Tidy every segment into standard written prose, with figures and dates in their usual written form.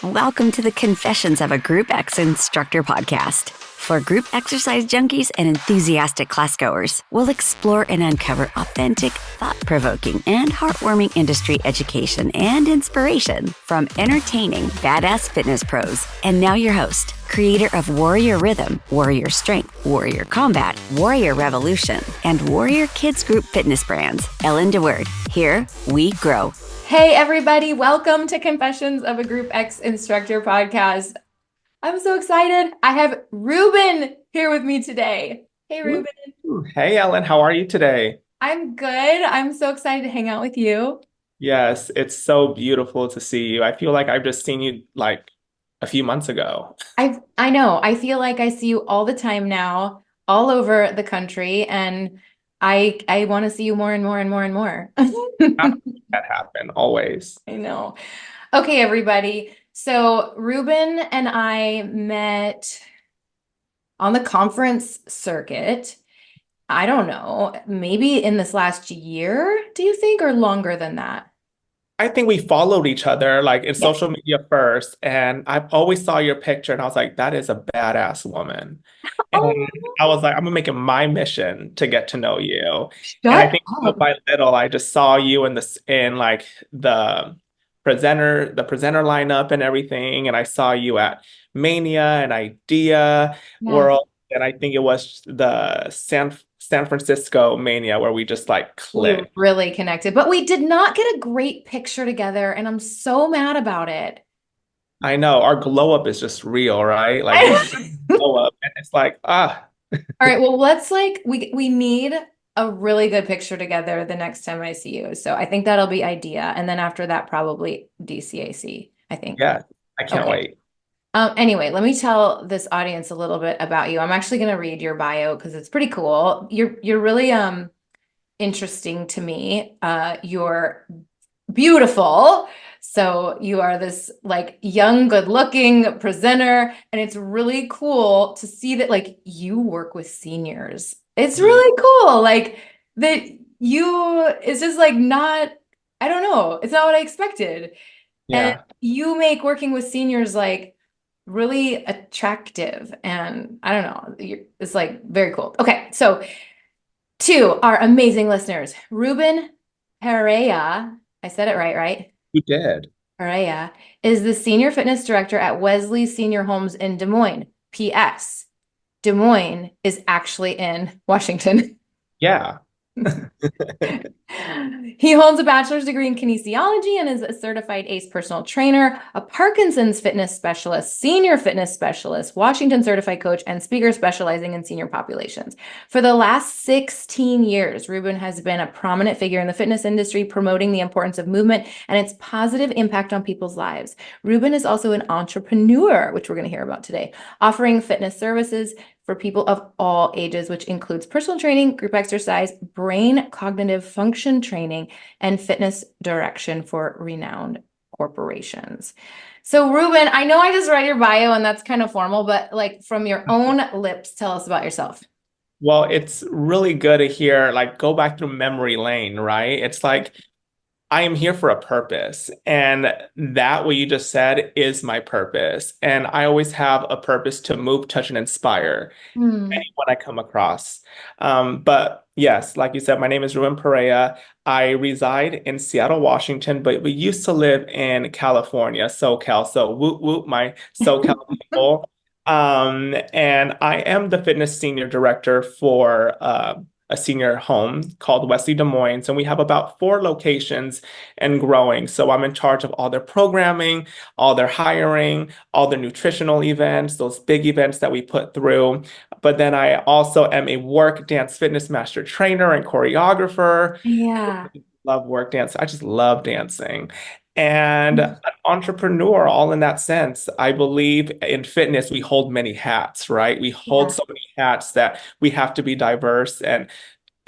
Welcome to the Confessions of a Group X Instructor podcast. For group exercise junkies and enthusiastic classgoers, we'll explore and uncover authentic, thought-provoking, and heartwarming industry education and inspiration from entertaining, badass fitness pros. And now your host, creator of Warrior Rhythm, Warrior Strength, Warrior Combat, Warrior Revolution, and Warrior Kids Group fitness brands, Ellen DeWord. Here we grow. Hey, everybody. Welcome to Confessions of a Group X Instructor podcast. I'm so excited. I have Ruben here with me today. Hey, Ruben. Hey, Ellen. How are you today? I'm good. I'm so excited to hang out with you. Yes, it's so beautiful to see you. I feel like I've just seen you like a few months ago. I know. I feel like I see you all the time now, all over the country, and I want to see you more and more and more and more. That happened always. I know. Okay, everybody. So Ruben and I met on the conference circuit. I don't know, maybe in this last year, do you think, or longer than that? I think we followed each other like in Yeah. social media first, and I always saw your picture and I was like, that is a badass woman. Oh, And I was like, I'm gonna make it my mission to get to know you. And I shut think little up. by little, I just saw you in this in like the presenter lineup and everything. And I saw you at Mania and Idea Yeah. World. And I think it was the San Francisco Mania where we just like We clicked. really connected, but we did not get a great picture together, and I'm so mad about it. I know our glow up is just real, right? Like we just glow up and it's like, All right, well, let's we need a really good picture together the next time I see you. So I think that'll be idea. And then after that, probably DCAC, I think. yeah, I can't Okay. wait. Anyway, let me tell this audience a little bit about you. I'm actually going to read your bio because it's pretty cool. You're really interesting to me. You're beautiful. So you are this like young, good-looking presenter, and it's really cool to see that like you work with seniors. It's really cool. Like that it's just like not, I don't know, it's not what I expected. And Yeah. you make working with seniors like really attractive, and I don't know, it's like very cool. Okay, so to our amazing listeners, Ruben Pereyra, I said it right? You did. Pereyra is the Senior Fitness Director at WESLEY Senior Homes in Des Moines. P.S. Des Moines is actually in Washington. Yeah. He holds a bachelor's degree in kinesiology and is a certified ACE personal trainer, a Parkinson's fitness specialist, senior fitness specialist, Washington certified coach, and speaker specializing in senior populations. For the last 16 years, Ruben has been a prominent figure in the fitness industry, promoting the importance of movement and its positive impact on people's lives. Ruben is also an entrepreneur, which we're going to hear about today, offering fitness services for people of all ages, which includes personal training, group exercise, brain cognitive function training, and fitness direction for renowned corporations. So Ruben, I know I just read your bio and that's kind of formal, but like from your own lips, tell us about yourself. Well, it's really good to hear, like, go back through memory lane, right? It's like, I am here for a purpose. And that, what you just said, is my purpose. And I always have a purpose to move, touch, and inspire Hmm. anyone I come across. But yes, like you said, my name is Ruben Pereyra. I reside in Seattle, Washington, but we used to live in California, SoCal. So whoop whoop, my SoCal people. And I am the fitness senior director for a senior home called WESLEY Des Moines, and we have about 4 locations and growing. So I'm in charge of all their programming, all their hiring, all their nutritional events, those big events that we put through. But then I also am a work dance fitness master trainer and choreographer. Yeah. Love work dance. I just love dancing. And an entrepreneur, all in that sense. I believe in fitness, we hold many hats, right? We hold Yeah. so many hats that we have to be diverse and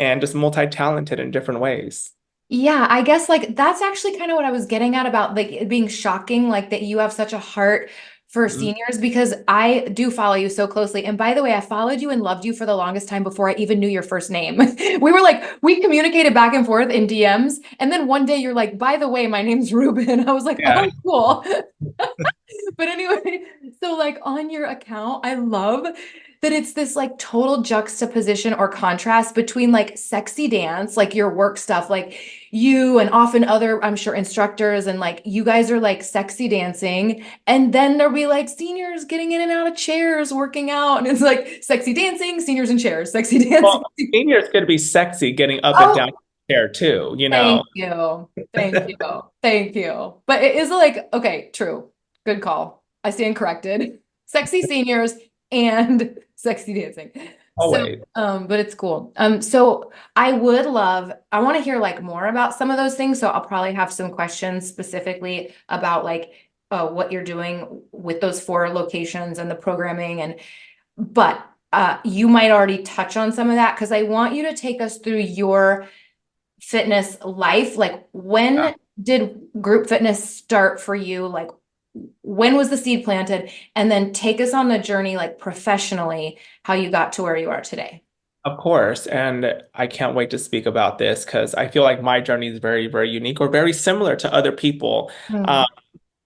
just multi-talented in different ways. Yeah, I guess like that's actually kind of what I was getting at about like it being shocking, like that you have such a heart for Mhm. seniors because I do follow you so closely. And by the way, I followed you and loved you for the longest time before I even knew your first name. We were like, we communicated back and forth in DMs. And then one day you're like, by the way, my name's Ruben. I was like, Yeah. oh, cool. But anyway, so like on your account, I love that it's this like total juxtaposition or contrast between like sexy dance, like your work stuff, like you and often other, I'm sure, instructors, and like you guys are like sexy dancing. And then there'll be like seniors getting in and out of chairs, working out. And it's like sexy dancing, seniors in chairs, sexy dancing. Well, seniors could be sexy getting up and Oh, down the chair too, you know. thank you. Thank you. Thank you. But it is like, okay, true. Good call. I stand corrected. Sexy seniors and sexy dancing. So, Always. but it's cool. So I want to hear like more about some of those things. So I'll probably have some questions specifically about like what you're doing with those 4 locations and the programming but you might already touch on some of that because I want you to take us through your fitness life. Like Yeah. when did group fitness start for you? Like when was the seed planted? And then take us on the journey, like professionally, how you got to where you are today. Of course. And I can't wait to speak about this because I feel like my journey is very, very unique or very similar to other people. Mm.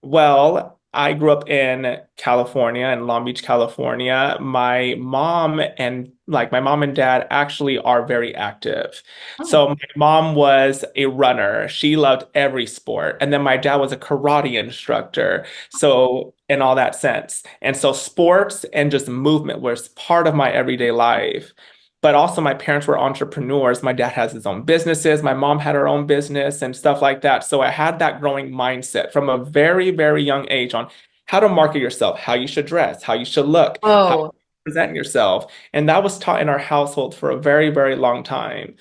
Well, I grew up in California, in Long Beach, California. My mom and dad actually are very active. Oh, So my mom was a runner. She loved every sport. And then my dad was a karate instructor. So in all that sense. And so sports and just movement was part of my everyday life. But also, my parents were entrepreneurs. My dad has his own businesses. My mom had her own business and stuff like that. So I had that growing mindset from a very, very young age on how to market yourself, how you should dress, how you should look, how you oh, present yourself. And that was taught in our household for a very, very long time.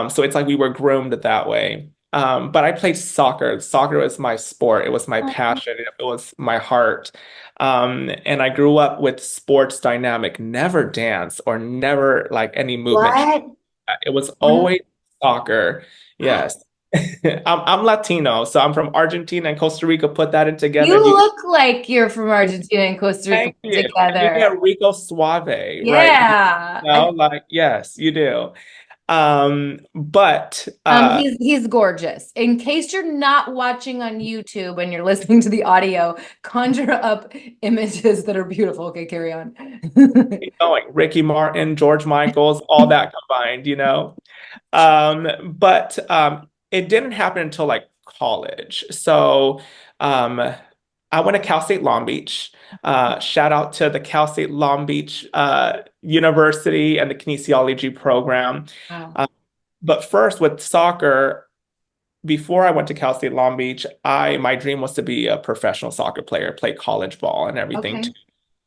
So it's like we were groomed that way. But I played soccer. Soccer was my sport. It was my passion. It was my heart. And I grew up with sports dynamic, never dance or never like any movement. what? It was What? always soccer. Yes. I'm Latino, so I'm from Argentina and Costa Rica. Put that in together, You and you look like you're from Argentina and Costa Rica thank put you. And you together. get Rico Suave right here. Yeah. You know, like yes, you do. But He's gorgeous. In case you're not watching on YouTube and you're listening to the audio, conjure up images that are beautiful. Okay, carry on. keep going. Ricky Martin, George Michaels, all that combined, you know. But it didn't happen until like college. So um, I went to Cal State Long Beach. Shout out to the Cal State Long Beach University and the kinesiology program. Wow. Uh, but first, with soccer, before I went to Cal State Long Beach, I my dream was to be a professional soccer player, play college ball and everything Okay. too.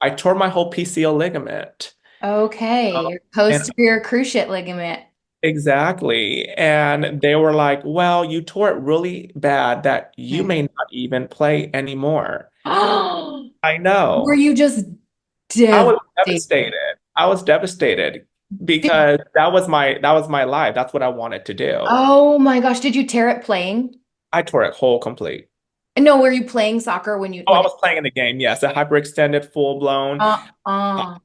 I tore my whole PCL ligament. Okay. Your And posterior cruciate ligament. exactly. And they were like, well, you tore it really bad that you Okay. may not even play anymore. Oh, I were know. you just I was devastated? devastated. I was devastated because that was my life. That's what I wanted to do. Oh my gosh, did you tear it playing? I tore it whole complete. No, were you playing soccer when you Oh, I when it was playing in the game. Yes, a hyperextended, full blown. uh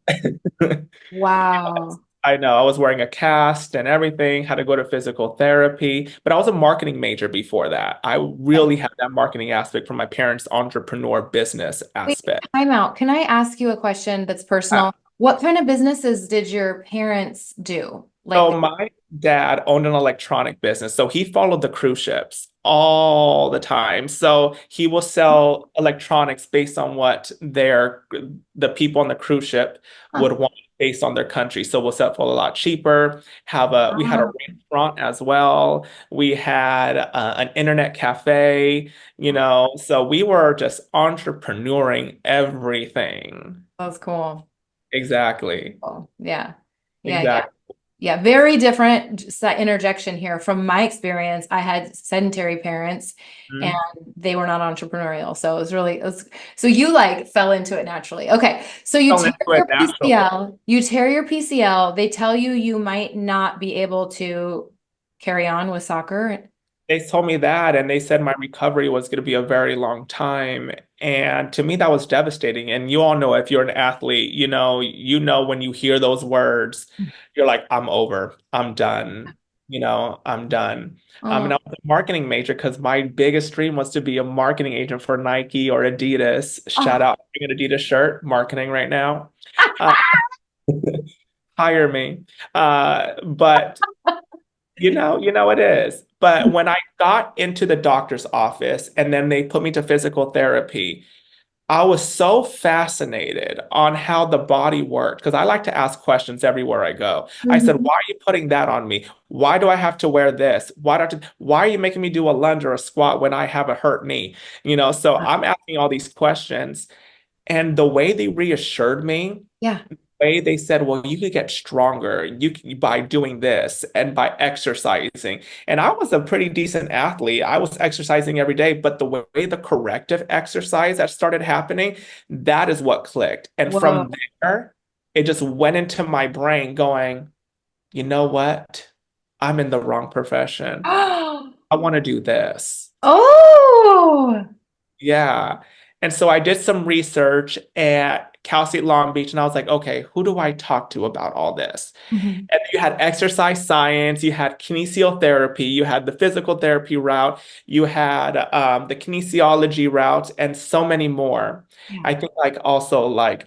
wow. I know I was wearing a cast and everything, had to go to physical therapy, but I was a marketing major before that. I really had that marketing aspect from my parents' entrepreneur business Wait, aspect. time out. Can I ask you a question that's Uh, personal? What kind of businesses did your parents do? So Like, my dad owned an electronic business, so he followed the cruise ships all the time. So he will sell electronics based on what the people on the cruise ship huh. would want based on their country. So we'll sell for a lot cheaper. We had a Oh, restaurant as well. We had an internet cafe, so we were just entrepreneuring everything. that's cool. Exactly. Cool. Yeah. Yeah, yeah. Exactly. Yeah, very different interjection here. From my experience, I had sedentary parents and Mhm. they were not entrepreneurial. So so you like fell into it naturally. Okay. So you Fell tear into it your naturally. PCL, you tear your PCL, they tell you you might not be able to carry on with soccer. They told me that, and they said my recovery was going to be a very long time. And to me, that was devastating. And you all know if you're an athlete, you know when you hear those words, you're like, I'm over, I'm done. I'm done. And Oh. I was a marketing major because my biggest dream was to be a marketing agent for Nike or Adidas. Shout Oh. out, I'm an Adidas shirt, marketing right now. Uh, hire me. But it is. But when I got into the doctor's office and then they put me to physical therapy, I was so fascinated on how the body worked because I like to ask questions everywhere I go. I said, Mhm. "Why are you putting that on me? Why do I have to wear this? Why are you making me do a lunge or a squat when I have a hurt knee?" So I'm asking all these questions, and the way they reassured me, Yeah. way they said, well, you could get stronger by doing this and by exercising. And I was a pretty decent athlete. I was exercising every day, but the way the corrective exercise that started happening, that is what clicked. And Whoa. from there, it just went into my brain going, you know what? I'm in the wrong profession. I want to do this. Oh. Yeah. And so I did some research at Cal State Long Beach, and I was like, okay, who do I talk to about all this? Mhm. And you had exercise science, you had kinesiotherapy, you had the physical therapy route, you had the kinesiology route, and so many more. Yeah. I think like also like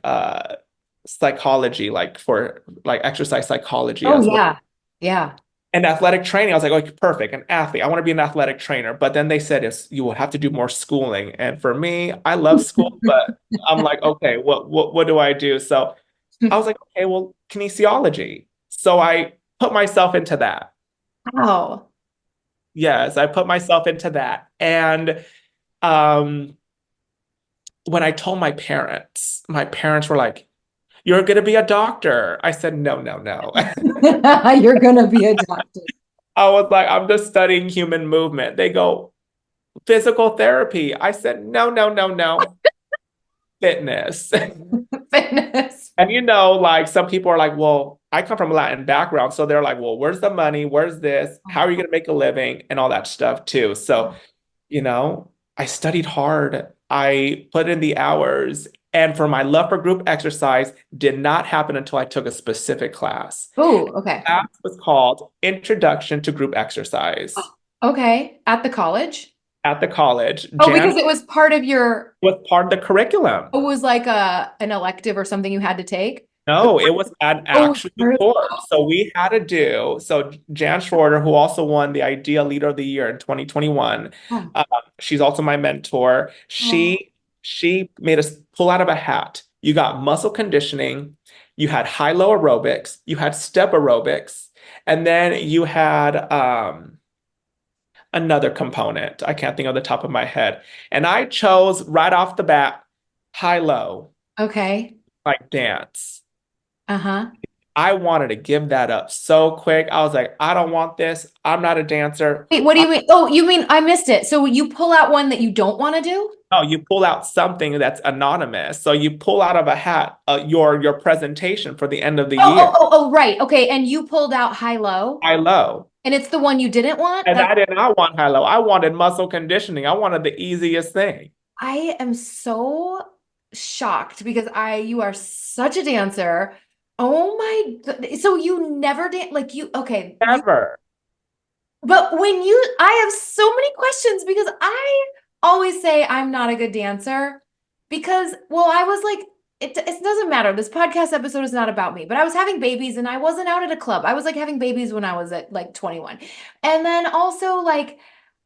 psychology, like for like exercise psychology Oh as well. yeah. Yeah. And athletic training, I was like, okay, perfect, an athlete. I want to be an athletic trainer. But then they said you will have to do more schooling. And for me, I love school, but I'm like, okay, what do I do? So I was like, okay, well, kinesiology. So I put myself into that. Wow. Yes, I put myself into that. And um, when I told my parents were like, you're going to be a doctor. I said, no, no, no. You're gonna be a doctor. I was like, I'm just studying human movement. They go, physical therapy. I said, no, no, no, no, fitness. Fitness. And like some people are like, well, I come from a Latin background. So they're like, well, where's the money? Where's this? How are you going to make a living? And all that stuff too. So, I studied hard. I put in the hours. And for my love for group exercise, did not happen until I took a specific class. Oh, okay. That was called Introduction to Group Exercise Okay. At the college? at the college. Oh, Jan because it was part of your, was part of the curriculum. it was like an elective or something you had to take. No, it was an Oh, actual course. So we had to do, so Jan Schroeder, who also won the Idea Leader of the Year in 2021, oh, she's also my mentor. oh. She made us pull out of a hat. You got muscle conditioning, you had high-low aerobics, you had step aerobics, and then you had another component. I can't think of the top of my head. And I chose right off the bat high-low, Okay. like dance. Uh-huh. I wanted to give that up so quick. I was like, I don't want this. I'm not a dancer. Wait, what do you mean? Oh, you mean I missed it. So you pull out one that you don't want to do? No, you pull out something that's anonymous. So you pull out of a hat your presentation for the end of the Oh, year. right. Okay. And you pulled out high-low, High low. and it's the one you didn't want? And I did not want high low. I wanted muscle conditioning. I wanted the easiest thing. I am so shocked because you are such a dancer. Oh my God. So you never dance like okay, Never. but I have so many questions because I always say I'm not a good dancer because, well, I was like, it doesn't matter. This podcast episode is not about me, but I was having babies and I wasn't out at a club. I was like having babies when I was at like 21. And then also like,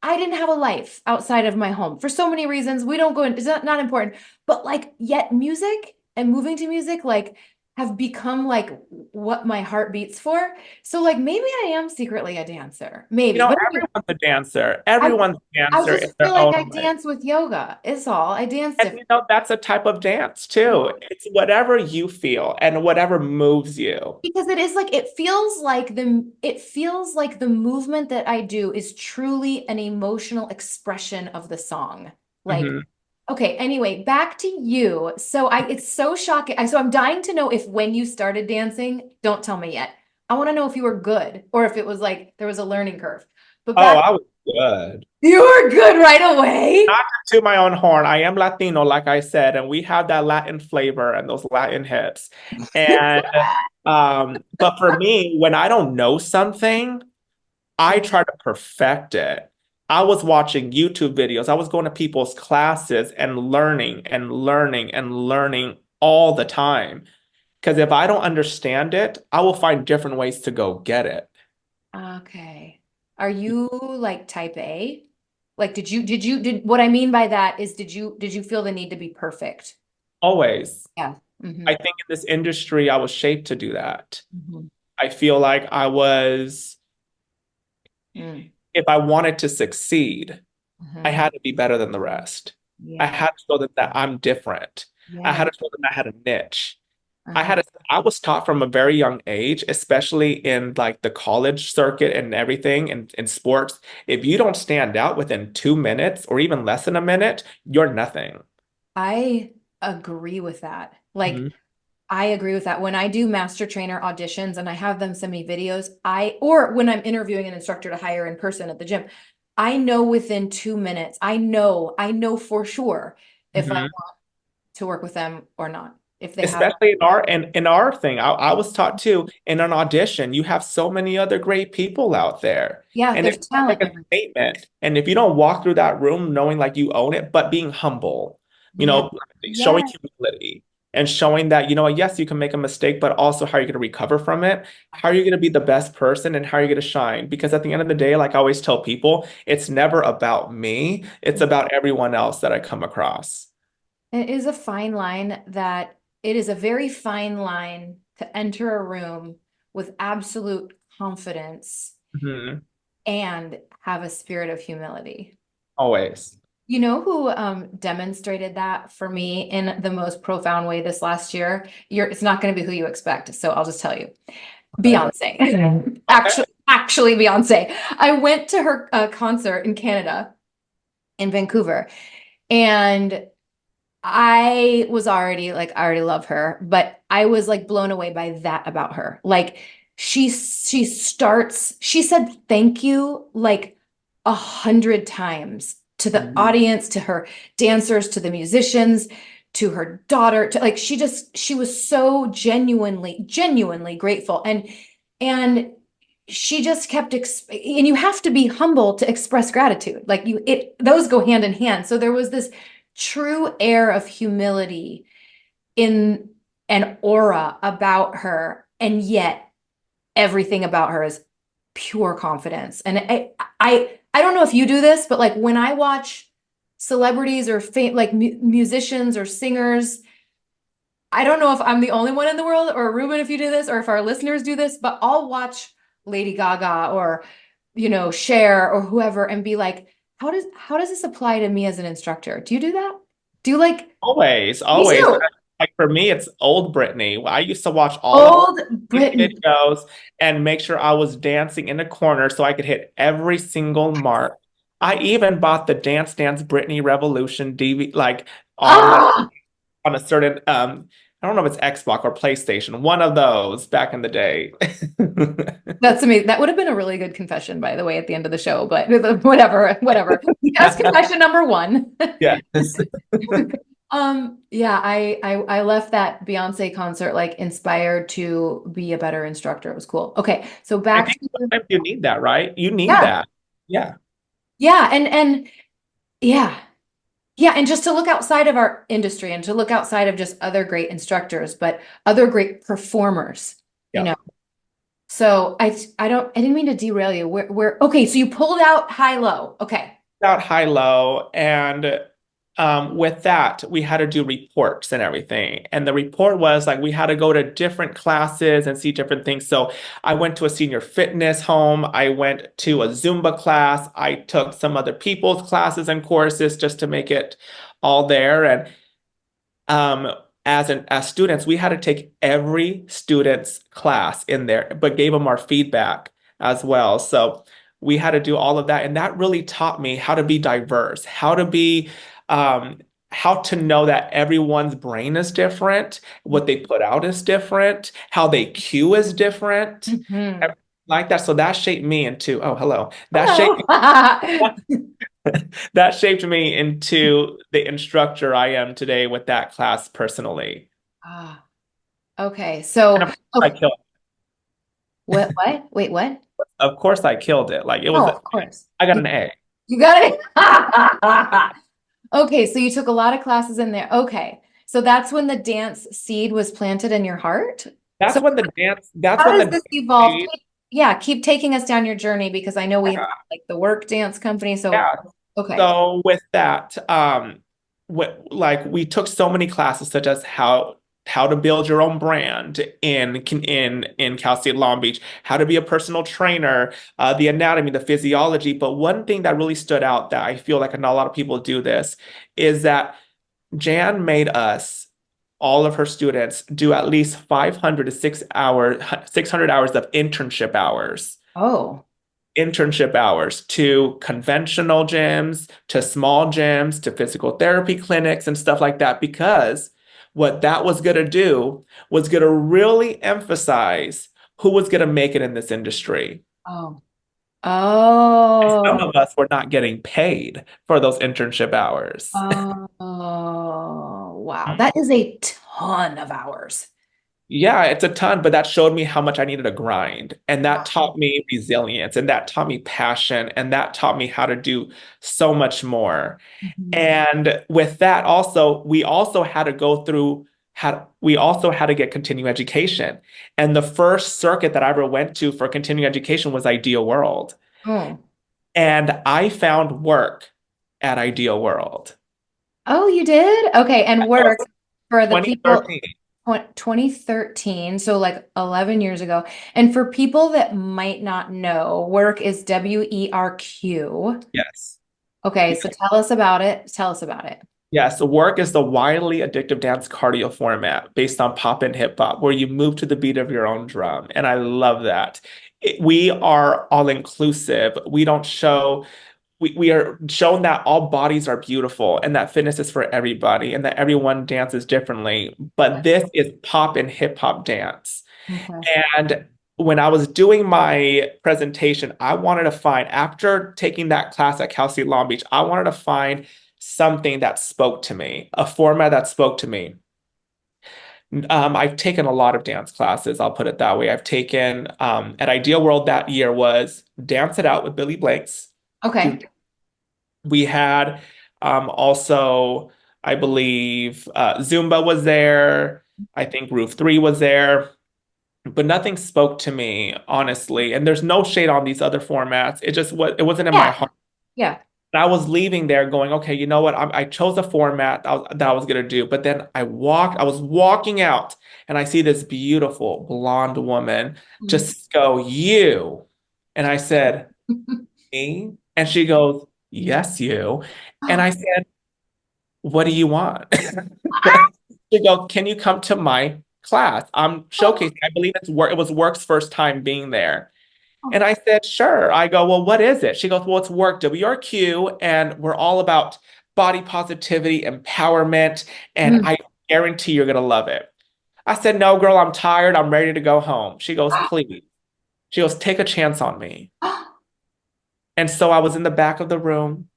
I didn't have a life outside of my home for so many reasons. We don't go into, it's not important, but like, yet music and moving to music, like, have become like what my heart beats for. So like maybe I am secretly a dancer. Maybe. But anyway, Everyone's a dancer. I Everyone's a I dancer in just feel their like own I way. dance with yoga. Is all. I dance And different. that's a type of dance too. It's whatever you feel and whatever moves you. Because it is like it feels like the movement that I do is truly an emotional expression of the song. Like, Mhm. okay, anyway, back to you. So it's so shocking. So I'm dying to know if when you started dancing, don't tell me yet. I want to know if you were good or if it was like there was a learning curve. But Oh, back, I was good. you were good right away. Not to my own horn. I am Latino, like I said, and we have that Latin flavor and those Latin hips. And but for me, when I don't know something, I tried to perfect it. I was watching YouTube videos. I was going to people's classes and learning and learning and learning all the time. Because if I don't understand it, I will find different ways to go get it. Okay. Are you like type A? Like, did what I mean by that is, did you feel the need to be perfect? Always. Yeah. I Hmm. think in this industry, I was shaped to do that. Hmm. I feel like I was, Mm. if I wanted to succeed, I Hmm. had to be better than the rest. I Yeah. had to show them that I'm different. I had Yeah. to show them I had a niche. Uh-huh. I was taught from a very young age, especially in like the college circuit and everything and in sports, if you don't stand out within 2 minutes or even less than a minute, you're nothing. I agree with that. Like, Mhm. I agree with that. When I do master trainer auditions and I have them send me videos, or when I'm interviewing an instructor to hire in person at the gym, I know within 2 minutes, I know for sure if I Mhm. want to work with them or not. If they have, Especially in our thing. I was taught too, in an audition, you have so many other great people out there. yeah, And if there's you don't talent make a everywhere. statement, and if you don't walk through that room knowing like you own it, but being humble, you Yeah. know, showing Yeah. humility and showing that, you know, yes, you can make a mistake, but also how are you going to recover from it? How are you going to be the best person and how are you going to shine? Because at the end of the day, like I always tell people, it's never about me, it's about everyone else that I come across. It is a fine line that it is a very fine line to enter a room with absolute confidence Mhm. and have a spirit of humility. Always. You know who demonstrated that for me in the most profound way this last year? It's not going to be who you expect, so I'll just tell you. Okay. Beyonce. Okay. Actually, Beyonce. I went to her concert in Canada, in Vancouver, and I already love her, but I was like blown away by that about her. Like she said thank you like 100 times to the Mhm. audience, to her dancers, to the musicians, to her daughter, to like she was so genuinely grateful. And she just kept and you have to be humble to express gratitude. Like those go hand in hand. So there was this true air of humility in an aura about her, and yet everything about her is pure confidence. And I don't know if you do this, but like when I watch celebrities or like musicians or singers, I don't know if I'm the only one in the world, or Ruben, if you do this, or if our listeners do this, but I'll watch Lady Gaga or, Cher or whoever and be like, how does this apply to me as an instructor? Do you do that? Do you like, Always, me always. too. Like for me, it's old Britney. I used to watch all of Old these Britain. videos and make sure I was dancing in the corner so I could hit every single mark. I even bought the Dance Dance Britney Revolution DVD, like on my Ah, on a certain I don't know if it's Xbox or PlayStation, one of those back in the day. that's amazing. That would have been a really good confession, by the way, at the end of the show, but whatever, whatever. That's confession number one. Yes. Yeah, I left that Beyonce concert like inspired to be a better instructor. It was cool. Okay, so I back think to sometimes you need that, right? You need yeah, that. Yeah. yeah, and yeah, yeah, and just to look outside of our industry and to look outside of just other great instructors, but other great performers, you Yeah. know. So I didn't mean to derail you. Okay, so you pulled out high low. Okay. Out high low and with that we had to do reports and everything and the report was like we had to go to different classes and see different things, so I went to a senior fitness home, I went to a Zumba class, I took some other people's classes and courses just to make it all there, and um, as students, we had to take every student's class in there, but gave them our feedback as well. So we had to do all of that, and that really taught me how to be diverse, um, how to know that everyone's brain is different, what they put out is different, how they cue is different, Mhm. everything like that. So that shaped me into, oh, hello. Hello. That shaped me into the instructor I am today with that class personally. Ah, okay. And So, of course I okay. killed. What? Wait, what? Of course I killed it. Like it was, Oh, of course. I got an A. You got it. Okay, so you took a lot of classes in there. Okay. So that's when the dance seed was planted in your heart. So That's how when does the this evolve? dance, Yeah, keep taking us down your journey because I know we have like the work dance company. So yeah. okay. So with that, like we took so many classes such as how to build your own brand in Cal State Long Beach, how to be a personal trainer, the anatomy, the physiology. But one thing that really stood out that I feel like not a lot of people do this is that Jan made us, all of her students, do at least 500 to 600 hours of Oh. internship hours to conventional gyms, to small gyms, to physical therapy clinics and stuff like that, because what that was going to do was going to really emphasize who was going to make it in this industry. Oh. Some Oh. of us were not getting paid for those internship hours. Oh. Wow. That is a ton of hours. Yeah, it's a ton, but that showed me how much I needed to grind. And that taught Wow. me resilience, and that taught me passion, and that taught me how to do so much more. Mhm. And with that also, we also had to go through we also had to get continuing education. And the first circuit that I ever went to for continuing education was Ideal World. Oh. And I found work at Ideal World. Oh, you did? Okay. And That was work for the people 2013. 2013, so like 11 years ago. And for people that might not know, work is WERQ. Yes. Okay, so tell us about it. Tell us about it. Yes, work is the wildly addictive dance cardio format based on pop and hip hop, where you move to the beat of your own drum. And I love that. We are all inclusive. We are shown that all bodies are beautiful and that fitness is for everybody and that everyone dances differently. But this is pop and hip hop dance. Okay. And when I was doing my presentation, I wanted to find, after taking that class at Cal State Long Beach, I wanted to find something that spoke to me, a format that spoke to me. I've taken a lot of dance classes, I'll put it that way. I've taken at Ideal World that year was Dance It Out with Billy Blanks. Okay. We had also, I believe, Zumba was there. I think Roof 3 was there, but nothing spoke to me, honestly. And there's no shade on these other formats. It wasn't in my Yeah. heart. Yeah. And I was leaving there going, okay, you know what? I chose a format that I was gonna do. But then I was walking out and I see this beautiful blonde woman Mhm. just go, you. And I said, me? And she goes, yes, you. And I said, what do you want? She goes, can you come to my class? I'm showcasing. I believe it was Work's first time being there. And I said, sure. I go, well, what is it? She goes, well, it's Work WRQ, and we're all about body positivity, empowerment, and Mm. I guarantee you're gonna love it. I said, no, girl, I'm tired. I'm ready to go home. She goes, please. She goes, take a chance on me. And so I was in the back of the room,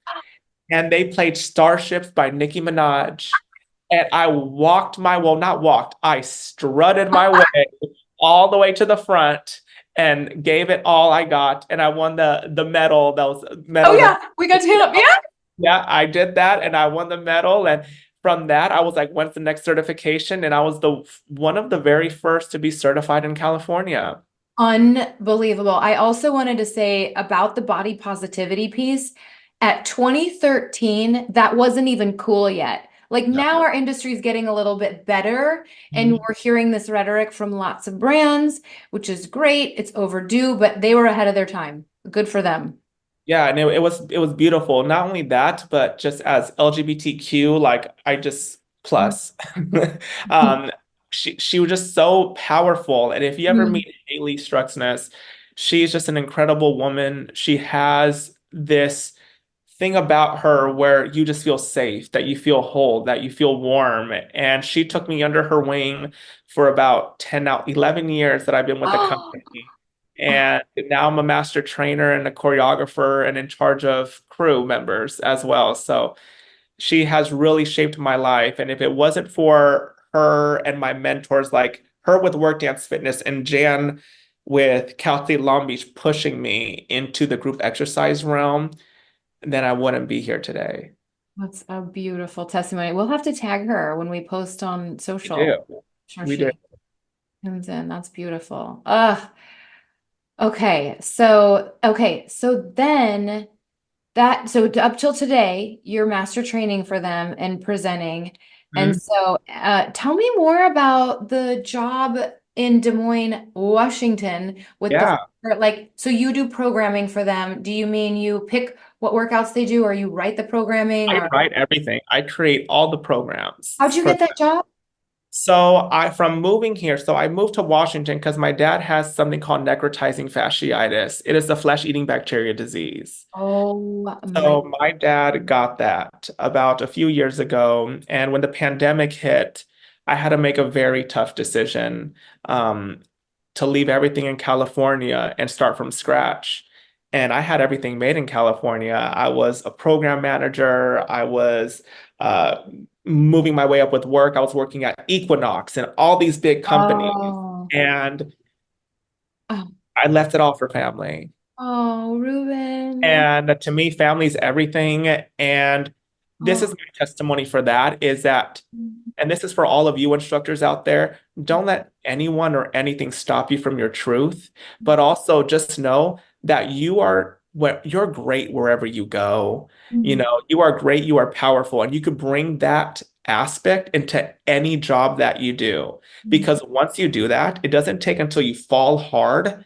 and they played Starships by Nicki Minaj. And I not walked, I strutted my way all the way to the front and gave it all I got. And I won the medal. Those Oh medals. yeah, we got to hit up. Yeah. Yeah, I did that and I won the medal. And from that, I was like, when's the next certification? And I was the one of the very first to be certified in California. Unbelievable. I also wanted to say about the body positivity piece. At 2013, that wasn't even cool yet. Like Yeah. now our industry is getting a little bit better and Mhm. we're hearing this rhetoric from lots of brands, which is great. It's overdue, but they were ahead of their time. Good for them. Yeah, and it was beautiful. Not only that, but just as LGBTQ, like I just plus. Um, she was just so powerful. And if you ever Mhm. meet Haley Struxness, she's just an incredible woman. She has this thing about her where you just feel safe, that you feel whole, that you feel warm. And she took me under her wing for about 11 years that I've been with the Oh, company. And now I'm a master trainer and a choreographer and in charge of crew members as well. So she has really shaped my life. And if it wasn't for her and my mentors, like her with Work Dance Fitness and Jan with Cal State Long Beach pushing me into the group exercise realm, then I wouldn't be here today. That's a beautiful testimony. We'll have to tag her when we post on We social. do. Sure We do. she comes in. That's beautiful. Okay, so then up till today, you're master training for them and presenting. And Mhm. so tell me more about the job in Des Moines, Washington with Yeah, so you do programming for them. Do you mean you pick what workouts they do or you write the programming I or write everything. I create all the programs how'd you for get that job? So I from moving here, so I moved to Washington because my dad has something called necrotizing fasciitis. It is a flesh-eating bacteria disease. Oh my, So my dad got that about a few years ago, and when the pandemic hit, I had to make a very tough decision um, to leave everything in California and start from scratch. And I had everything made in California. I was a program manager. I was uh, moving my way up with work. I was working at Equinox and all these big companies, oh, and oh, I left it all for family. oh, Ruben. And to me, family is everything. And this is Oh. my testimony for that is that, and this is for all of you instructors out there, don't let anyone or anything stop you from your truth, but also just know that you're great wherever you go. You Mhm. know, you are great, you are powerful, and you could bring that aspect into any job that you do. Because once you do that, it doesn't take until you fall hard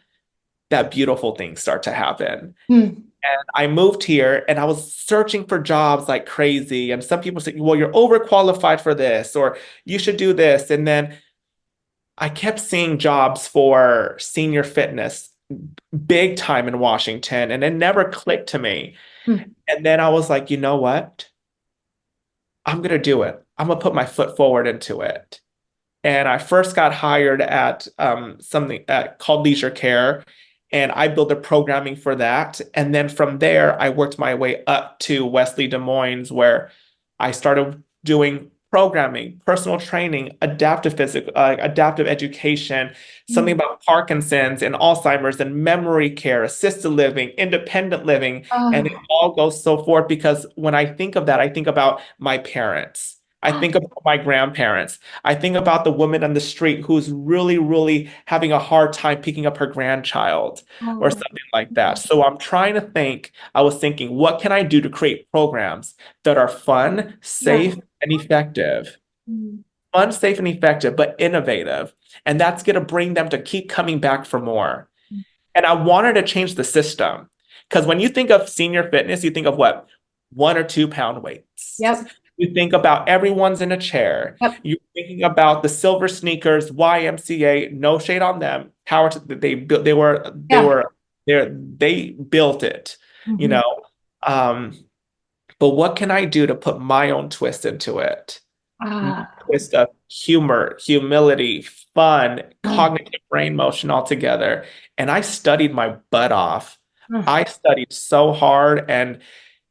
that beautiful things start to happen. Mhm. And I moved here and I was searching for jobs like crazy. And some people say, well, you're overqualified for this, or you should do this. And then I kept seeing jobs for senior fitness big time in Washington, and it never clicked to me. Mhm. And then I was like, you know what? I'm going to do it. I'm going to put my foot forward into it. And I first got hired at something called Leisure Care, and I built the programming for that. And then from there, I worked my way up to WESLEY Des Moines, where I started doing programming, personal training, adaptive education, something Mhm. about Parkinson's and Alzheimer's and memory care, assisted living, independent living, and it Oh. all goes so forth because when I think of that, I think about my parents. I think about my grandparents. I think about the woman on the street who's really, really having a hard time picking up her grandchild or Oh. something like that. So I was thinking, what can I do to create programs that are fun, Yeah. safe, and effective? Mhm. Fun, safe, and effective, but innovative. And that's going to bring them to keep coming back for more. And I wanted to change the system. Because when you think of senior fitness, you think of what? 1 or 2 pound weights. Yep. You think about everyone's in a chair. Yep. You're thinking about the silver sneakers, YMCA, no shade on them. Power to they built Yeah. they built it, you Mhm. know. Um, but what can I do to put my own twist into it? My Ah. twist of humor, humility, fun, Oh. cognitive brain motion all together. And I studied my butt off. Mm. I studied so hard and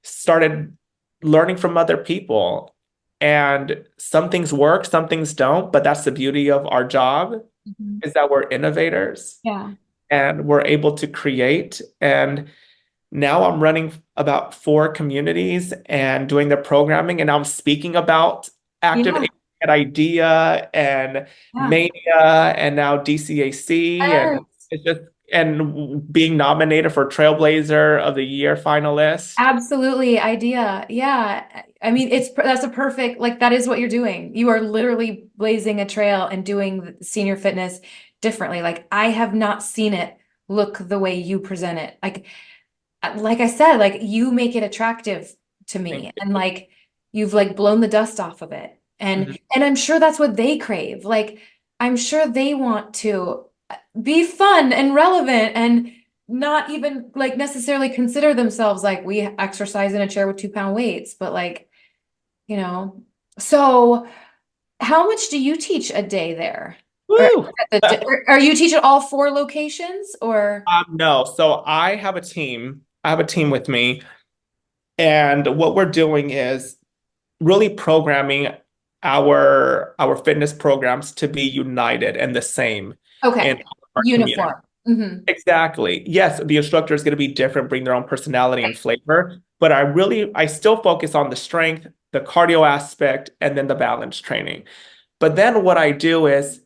started learning from other people. And some things work, some things don't, but that's the beauty of our job Mhm. is that we're innovators Yeah. and we're able to create. And now I'm running about 4 communities and doing the programming, and I'm speaking about active Yeah. aging and idea and Yeah. mania and now DCAC and Yes. it's just and being nominated for Trailblazer of the Year finalist. Absolutely. Idea. Yeah. I mean, that's a perfect, like, that is what you're doing. You are literally blazing a trail and doing senior fitness differently. Like, I have not seen it look the way you present it. Like I said, like you make it attractive to Thank me you. and like you've like blown the dust off of it. Mhm. And I'm sure that's what they crave. Like I'm sure they want to be fun and relevant and not even like necessarily consider themselves like we exercise in a chair with 2 pound weights, but like, you know. So how much do you teach a day there? Or Woo! are you teaching all 4 locations or No, so I have a team. I have a team with me, and what we're doing is really programming our fitness programs to be united and the same in okay, our community. uniform. Mhm. Exactly. Yes, the instructor is going to be different, bring their own personality and flavor, but I still focus on the strength, the cardio aspect, and then the balance training. But then what I do is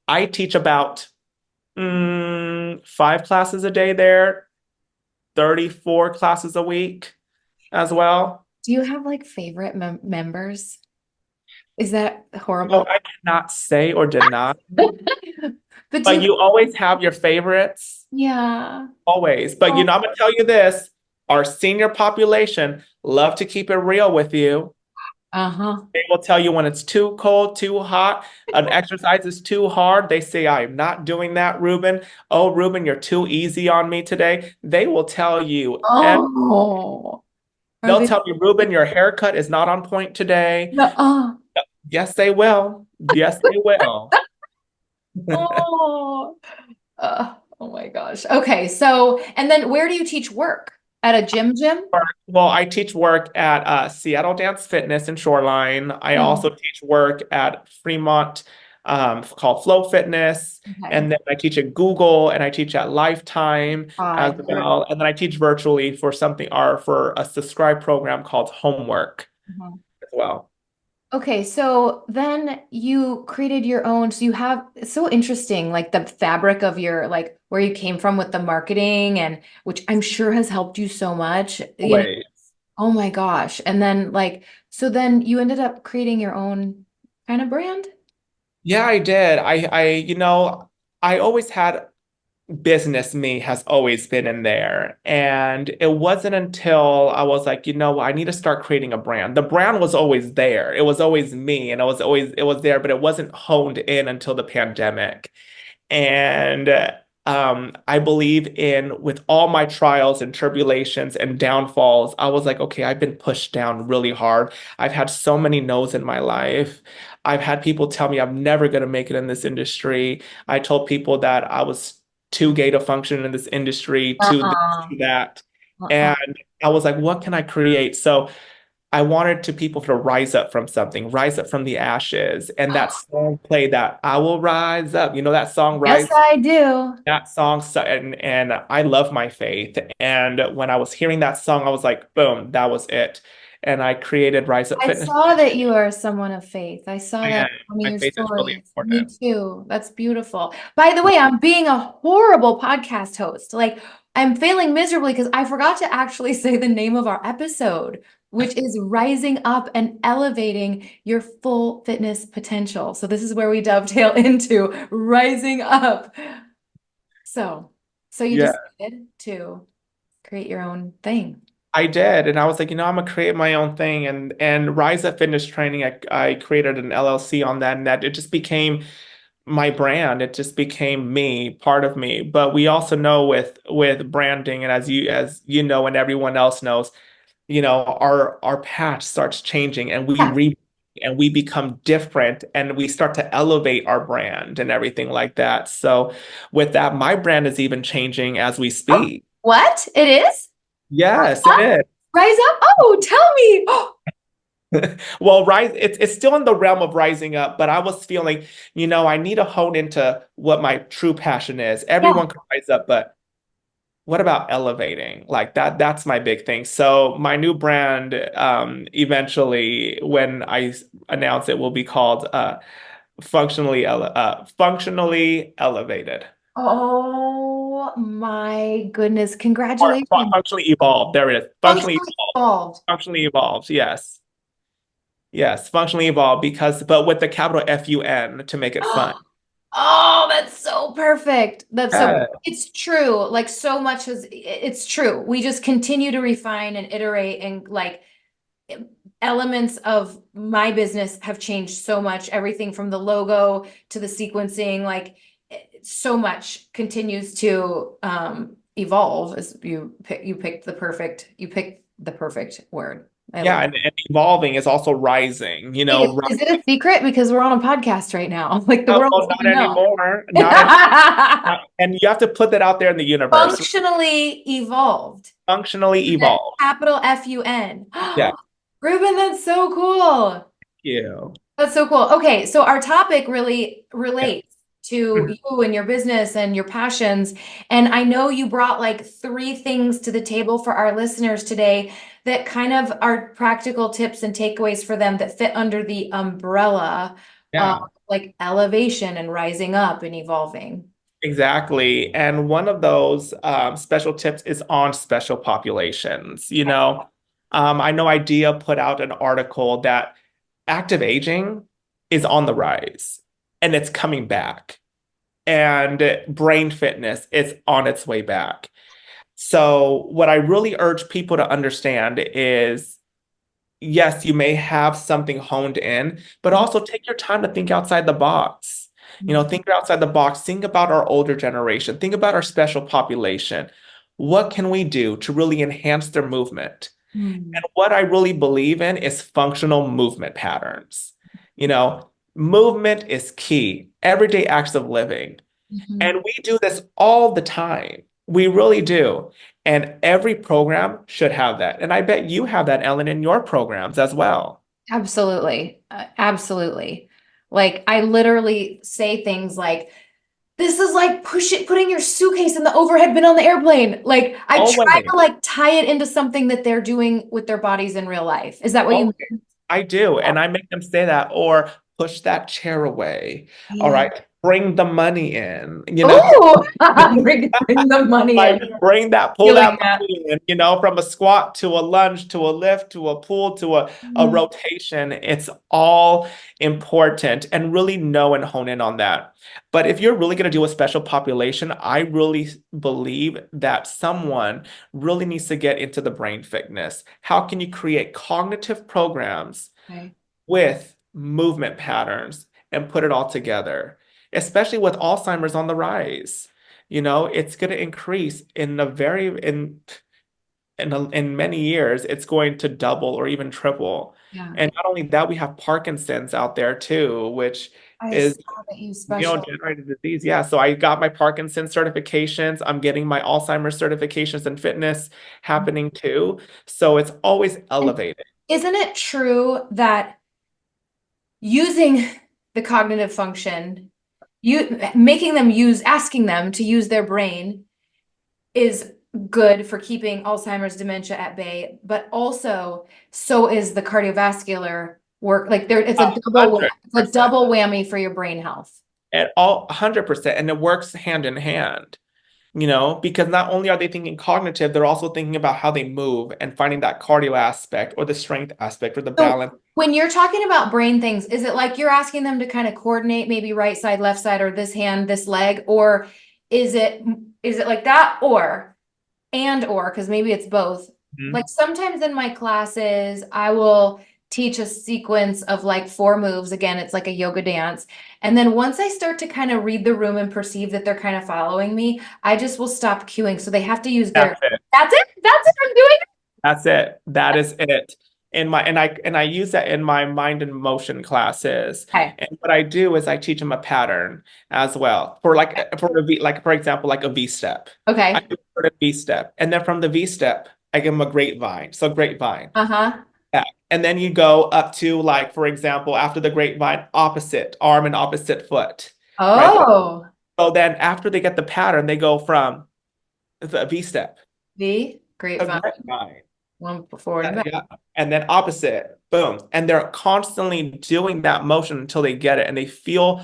I teach about 5 classes a day there, 34 classes a week as well. Do you have like favorite members? Is that No, horrible? I cannot say or deny, But do but you, you always have your favorites, yeah. always. But Oh, I'm gonna tell you this, our senior population love to keep it real with you. uh-huh. They will tell you when it's too cold, too hot, an exercise is too hard. They say, I'm not doing that, Ruben. Oh, Ruben, you're too easy on me today. They will tell you, Oh, are they'll they? tell you, Ruben, your haircut is not on point today. No, oh, Yes, they will. Yes, they will. oh, oh my gosh. Okay, so and then where do you teach work? At a gym? Well, I teach work at Seattle Dance Fitness in Shoreline. I also Mhm. teach work at Fremont, called Flow Fitness. Okay. And then I teach at Google and I teach at Lifetime as God, well. And then I teach virtually for something or for a subscribe program called Homework Mhm. as well. Okay, so then you created your own, so you have, it's so interesting, like the fabric of your, like where you came from with the marketing and which I'm sure has helped you so much, you know, Always. oh my gosh. And then like, so then you ended up creating your own kind of brand? Yeah, I did. I always had business me has always been in there. And it wasn't until I was like, I need to start creating a brand. The brand was always there. It was always me and it was there, but it wasn't honed in until the pandemic. And I believe in with all my trials and tribulations and downfalls, I was like, okay, I've been pushed down really hard. I've had so many no's in my life. I've had people tell me I'm never going to make it in this industry. I told people that I was too gay to function in this industry, too this, Uh-uh. too that. Uh-uh. And I was like, what can I create? So I wanted to people to rise up from something, rise up from the ashes. And that song played that I will rise up. You know that song, Yes, Rise? I do. That song, so, and I love my faith. And when I was hearing that song, I was like, boom, that was it. And I created Rise Up I Fitness. saw that you are someone of faith. I saw I that am. from My your faith is really stories. Me important. too. That's beautiful. By the way, I'm being a horrible podcast host. Like, I'm failing miserably because I forgot to actually say the name of our episode, which is Rising Up and Elevating Your Full Fitness Potential. So, this is where we dovetail into rising up. So, so you Yeah, decided to create your own thing. I did. And I was like, I'm gonna create my own thing. And Rise Up Fitness Training, I created an LLC on that, and that it just became my brand. It just became me, part of me. But we also know with branding, and as you know, and everyone else knows, our path starts changing and Yeah. we become different and we start to elevate our brand and everything like that. So with that, my brand is even changing as we Oh, speak. what? It is? Yes, it Huh? is. Rise up? Oh, tell me. Oh, Well, it's still in the realm of rising up, but I was feeling, I need to hone into what my true passion is. yeah. Everyone can rise up, but what about elevating? Like that's my big thing. So my new brand, eventually when announce it will be called functionally elevated Oh my goodness. or Congratulations. functionally evolved. There it is. Functionally Functionally evolved. functionally evolved. Yes. Yes, functionally evolved but with the capital FUN to make it fun. Oh, that's so perfect. That's so, Yeah. it's true. Like so much is, it's true. We just continue to refine and iterate and like elements of my business have changed so much. Everything from the logo to the sequencing, like so much continues to evolve as you picked the perfect word. I Yeah, love it. and evolving is also rising, Wait, is it a secret? Because we're on a podcast right now. Like the world is Not gonna know. anymore. And you have to put that out there in the universe. Functionally evolved. Functionally evolved. Capital FUN. Yeah. Ruben, that's so cool. You. That's so cool. Okay, so our topic really Yeah. relates to you and your business and your passions. And I know you brought like 3 things to the table for our listeners today that kind of are practical tips and takeaways for them that fit under the umbrella of Yeah. like elevation and rising up and evolving. Exactly. And one of those special tips is on special populations. I know IDEA put out an article that active aging is on the rise and it's coming back. And brain fitness is on its way back. So, what I really urge people to understand is yes, you may have something honed in, but also take your time to think outside the box. Think outside the box, think about our older generation, think about our special population. What can we do to really enhance their movement? Mm. And what I really believe in is functional movement patterns. Movement is key, everyday acts of living. Mhm. And we do this all the time. We really do. And every program should have that. And I bet you have that, Ellen, in your programs as well. Absolutely. Absolutely. Like I literally say things like, this is like putting your suitcase in the overhead bin on the airplane. Like I try Always. to like tie it into something that they're doing with their bodies in real life. Is that what you Always. I do. And I make them say that or push that chair away. All mean? right. Bring the money in, Oh, bring the money Like in. pull Feeling that that. money in, from a squat to a lunge to a lift to a pull to a Mhm. rotation. It's all important and really know and hone in on that. But if you're really going to do a special population, I really believe that someone really needs to get into the brain fitness. How can you create cognitive programs Okay. with movement patterns and put it all together, especially with Alzheimer's on the rise. It's going to increase in many years, it's going to double or even triple. Yeah. And not only that, we have Parkinson's out there too, which I is saw that you special. neurodegenerative disease. Yeah, so I got my Parkinson's certifications. I'm getting my Alzheimer's certifications and fitness happening too. So it's always And elevated. isn't it true that using the cognitive function, asking them to use their brain is good for keeping Alzheimer's dementia at bay, but also so is the cardiovascular work. Like it's a double, it's a 100%. double whammy for your brain health. At all 100%. And it works hand in hand, because not only are they thinking cognitive, they're also thinking about how they move and finding that cardio aspect or the strength aspect or the So balance. when you're talking about brain things, is it like you're asking them to kind of coordinate maybe right side, left side, or this hand, this leg, or is it like that, or because maybe it's both. Mhm. Like sometimes in my classes, I will teach a sequence of like 4 moves. Again, it's like a yoga dance. And then once I start to kind of read the room and perceive that they're kind of following me, I just will stop cueing. So they have to use That's it. that's it. That's it. I'm doing That's it. That is it. And I use that in my mind and motion classes. it. Okay. And what I do is I teach them a pattern as well for a V, like for example, like a V step. I Okay. do for a V step. And then from the V step, I give them a grapevine. So grapevine. Uh-huh. Yeah. And then you go up to like, for example, after the grapevine, opposite arm and opposite foot, right? Oh, So then after they get the pattern, they go from the V step the to grapevine. grapevine. One forward and back. Yeah. And then opposite, boom. And they're constantly doing that motion until they get it. And they feel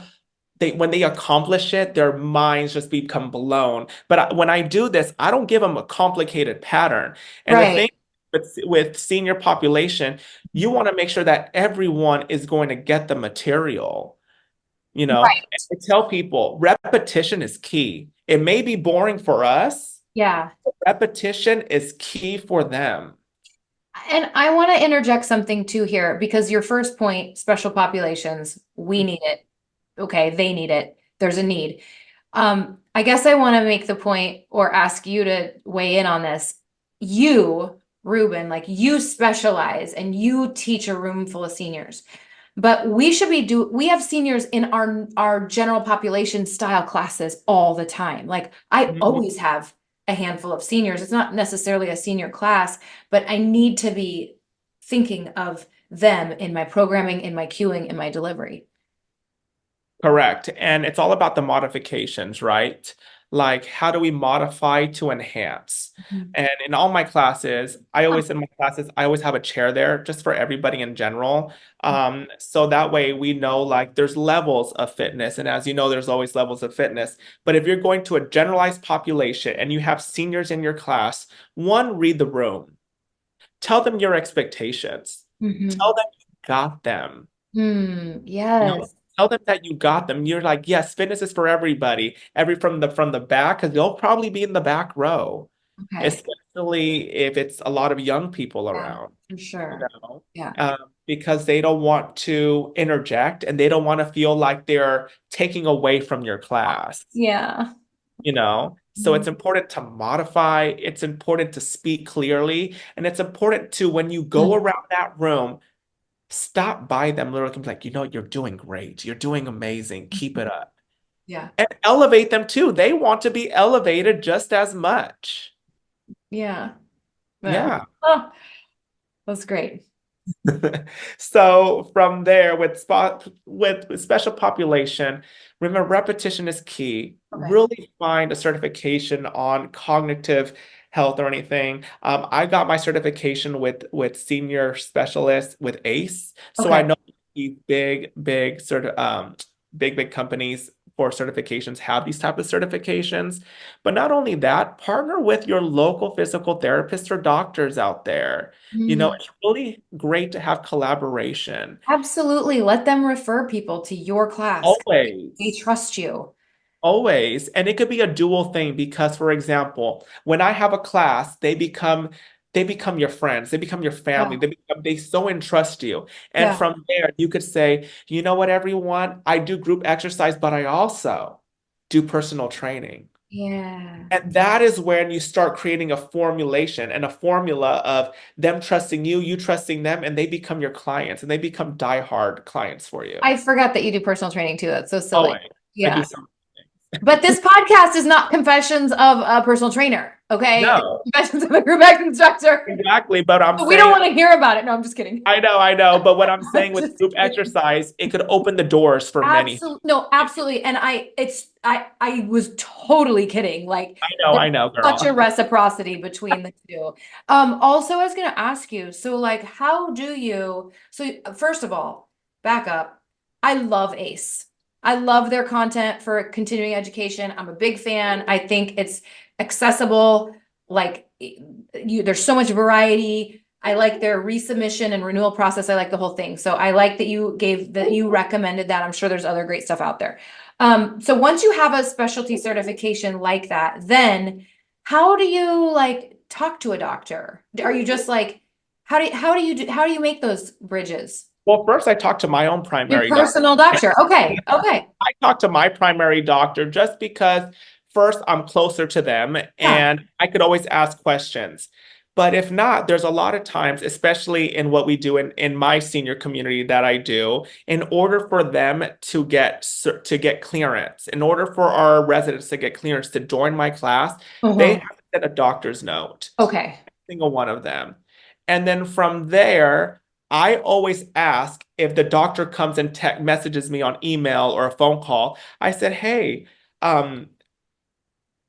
when they accomplish it, their minds just become blown. But when I do this, I don't give them a complicated pattern. And the thing Right. with senior population, you want to make sure that everyone is going to get the material. Right. And I tell people repetition is key. It may be boring for us, Yeah. but repetition is key for them. And I want to interject something too here because your first point, special populations, we need it. Okay, they need it. There's a need. I guess I want to make the point or ask you to weigh in on this. You, Ruben, like you specialize and you teach a room full of seniors. But we have seniors in our general population style classes all the time. Like I Mhm. always have a handful of seniors. It's not necessarily a senior class, but I need to be thinking of them in my programming, in my cueing, in my delivery. Correct. And it's all about the modifications, right? Like, how do we modify to enhance? Mhm. And in all my classes, in my classes, I always have a chair there just for everybody in general. So that way we know like there's levels of fitness. And as you know, there's always levels of fitness. But if you're going to a generalized population and you have seniors in your class, one, read the room. Tell them your expectations. Mhm. Tell them you got them. You know, Yes. tell them that you got them. You're like, yes, fitness is for everybody. Every from the back, because they'll probably be in the back row, Okay. especially if it's a lot of young people Yeah, around, for you sure. know, Yeah. because they don't want to interject and they don't want to feel like they're taking away from your class, Yeah. you know. So Mhm. it's important to modify, it's important to speak clearly, and it's important to when you go Mm. around that room stop by them literally and be like, you know, you're doing great. You're doing amazing. Keep it up. Yeah. And elevate them too. They want to be elevated just as much. Yeah. Yeah. Yeah. Oh, that's great. So from there, with special population, remember repetition is key. Okay. Really find a certification on cognitive health or anything. I got my certification with senior specialist with ACE, so I Okay. know these big companies for certifications have these type of certifications. But not only that, partner with your local physical therapists or doctors out there. You know, Mm. it's really great to have collaboration. Absolutely. Let them refer people to your class. They Always, trust you. always. And it could be a dual thing because, for example, when I have a class, they become your friends, they become your family, Yeah. they so entrust you. And Yeah. from there, you could say, you know what, everyone, I do group exercise, but I also do personal training. Yeah. And that is when you start creating a formulation and a formula of them trusting you, you trusting them, and they become your clients and they become diehard clients for you. I forgot that you do personal training too. That's so Oh, silly. I do Yeah. some. But this podcast is not confessions of a personal trainer, okay? It's No, confessions of a group X instructor. exactly. But I'm But we don't saying, want to hear about it. No, I'm just kidding. I know. But what I'm I'm saying with just group kidding. exercise, it could open the doors for many. Absolutely. No, absolutely. And I was totally kidding. Like there's I know, such a girl. reciprocity between the two. Also I was gonna ask you, so like how do you so first of all, back up. I love ACE. I love their content for continuing education. I'm a big fan. I think it's accessible. Like there's so much variety. I like their resubmission and renewal process. I like the whole thing. So I like that you recommended that. I'm sure there's other great stuff out there. So once you have a specialty certification like that, then how do you like talk to a doctor? Are you just like, how do you make those bridges? Well, first I talked to my own Your primary doctor. personal doctor. Okay. Okay. I talk to my primary doctor just because first I'm closer to them Yeah. and I could always ask questions. But if not, there's a lot of times, especially in what we do in my senior community that I do, in order for them to get clearance, in order for our residents to get clearance to join my class, they Uh-huh. have to send a doctor's note, Okay. single one of them. And then from there, I always ask if the doctor comes and messages me on email or a phone call. I said, hey, um,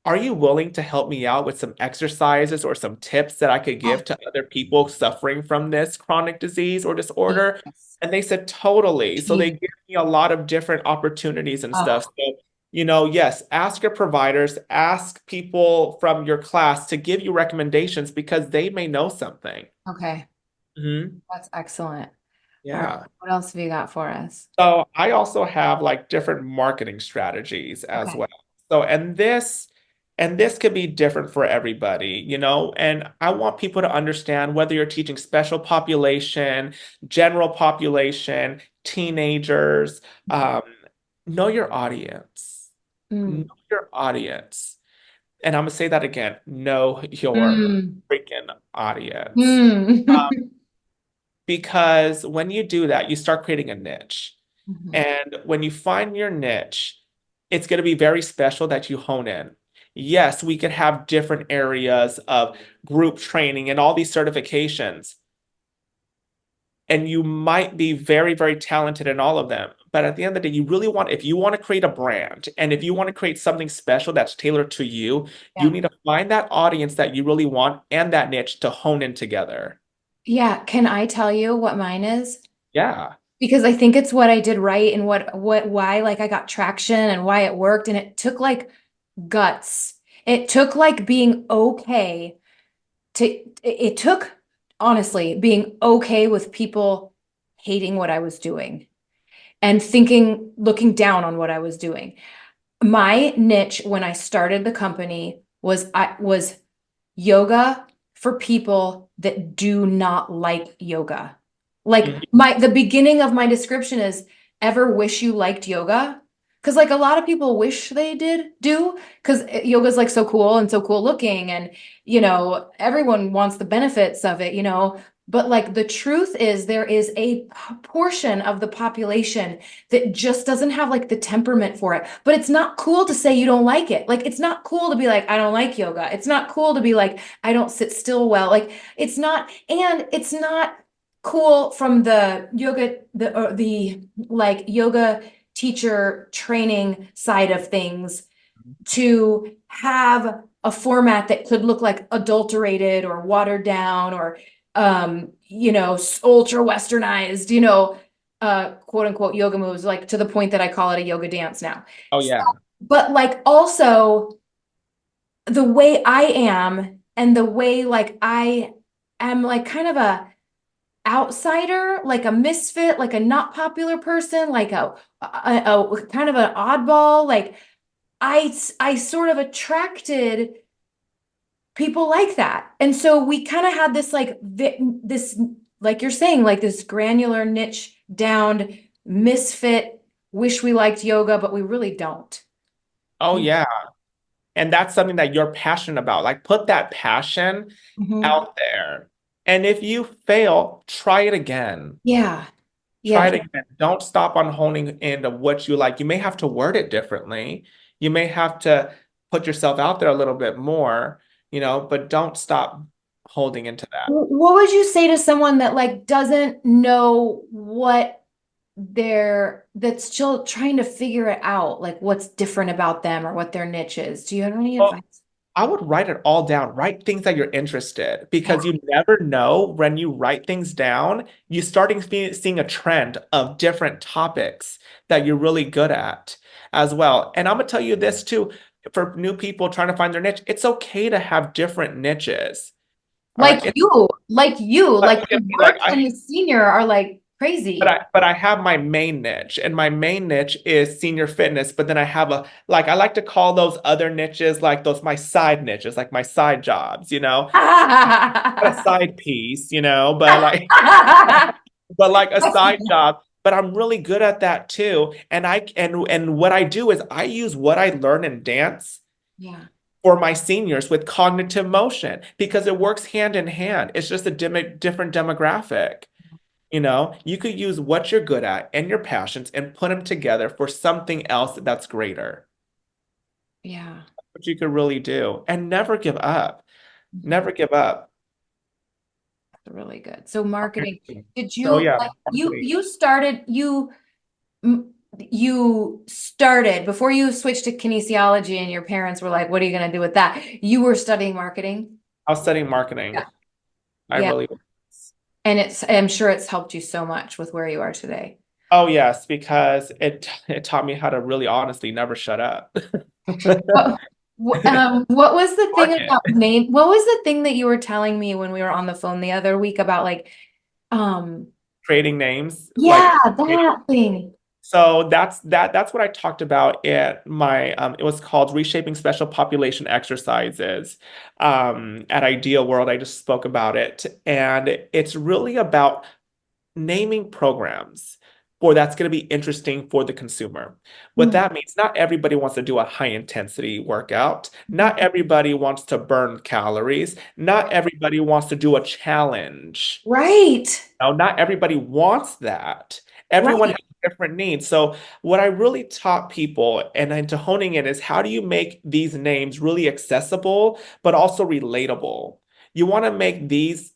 are you willing to help me out with some exercises or some tips that I could Oh, give to other people suffering from this chronic disease or disorder? yes. And they said, totally. So they Gee. give me a lot of different opportunities and Oh, stuff. So, you know, yes, ask your providers, ask people from your class to give you recommendations because they may know something. okay. Mhm. That's excellent. All right. Yeah. What else have you got for us? So I also have like different marketing strategies as Okay. well. So and this could be different for everybody, you know, and I want people to understand whether you're teaching special population, general population, teenagers, know your audience. Know Mm. your audience. And I'm gonna say that again, know your Mm. freaking audience. Mm. Because when you do that, you start creating a niche. Mhm. And when you find your niche, it's going to be very special that you hone in. Yes, we could have different areas of group training and all these certifications. and you might be very, very talented in all of them. But at the end of the day, if you want to create a brand and if you want to create something special that's tailored to you, you Yeah. need to find that audience that you really want and that niche to hone in together. Yeah. Can I tell you what mine is? Yeah. Because I think it's what I did right and why like I got traction and why it worked. And it took like guts. It took like being okay it took honestly being okay with people hating what I was doing and looking down on what I was doing. My niche when I started the company was yoga for people that do not like yoga. Like Mhm. the beginning of my description is ever wish you liked yoga? Because like a lot of people wish they do because yoga's like so cool and so cool looking and everyone wants the benefits of it, but like the truth is there is a portion of the population that just doesn't have like the temperament for it. But it's not cool to say you don't like it. Like it's not cool to be like I don't like yoga. It's not cool to be like I don't sit still well. Like it's not cool from the yoga the like yoga teacher training side of things to have a format that could look like adulterated or watered down or ultra westernized, quote unquote yoga moves, like to the point that I call it a yoga dance now. Oh So, yeah. but like also the way I am and the way like I am like kind of a outsider, like a misfit, like a not popular person, like a kind of an oddball, like I sort of attracted people like that. And so we kind of had this this like you're saying like this granular niche down misfit wish we liked yoga but we really don't. Oh yeah. And that's something that you're passionate about. Like put that passion Mhm. out there. And if you fail, try it again. Yeah. Try Yeah. it again. Don't stop on honing into what you like. You may have to word it differently. You may have to put yourself out there a little bit more, but don't stop holding into that. What would you say to someone that like doesn't know that's still trying to figure it out, like what's different about them or what their niche is? Do you have any Well, advice? I would write it all down. Write things that you're interested Yeah. because you never know when you write things down, you starting seeing a trend of different topics that you're really good at as well. And I'm gonna tell you this too, for new people trying to find their niche, it's okay to have different niches. All right. Like Look the at me, Mark and the senior are like crazy. but I have my main niche, and my main niche is senior fitness. But then I have I like to call those other niches like those my side niches, like my side jobs, not a side piece, but like but like a side job. But I'm really good at that too. And what I do is I use what I learn in dance Yeah. for my seniors with cognitive motion because it works hand in hand. It's just a different demographic. You could use what you're good at and your passions and put them together for something else that's greater. Yeah. What you could really do and never give up. Mhm. Never give up. Really good. So marketing, did So you yeah, like marketing. you started before you switched to kinesiology and your parents were like, what are you going to do with that? You were studying marketing? I was studying marketing. Yeah. I Yeah. really was. And I'm sure it's helped you so much with where you are today. Oh yes, because it taught me how to really honestly never shut up. What, what was the thing Market. about name? What was the thing that you were telling me when we were on the phone the other week about like, um, Creating names, like yeah, that thing. so that's what I talked about at my it was called Reshaping Special Population Exercises at Ideal World. I just spoke about it, and it's really about naming programs for that's going to be interesting for the consumer. What Hmm. that means, not everybody wants to do a high intensity workout. Not everybody wants to burn calories. Not everybody wants to do a challenge. Right. Now, not everybody wants that. Everyone Right. has different needs. So, what I really taught people and into honing it is how do you make these names really accessible, but also relatable? You want to make these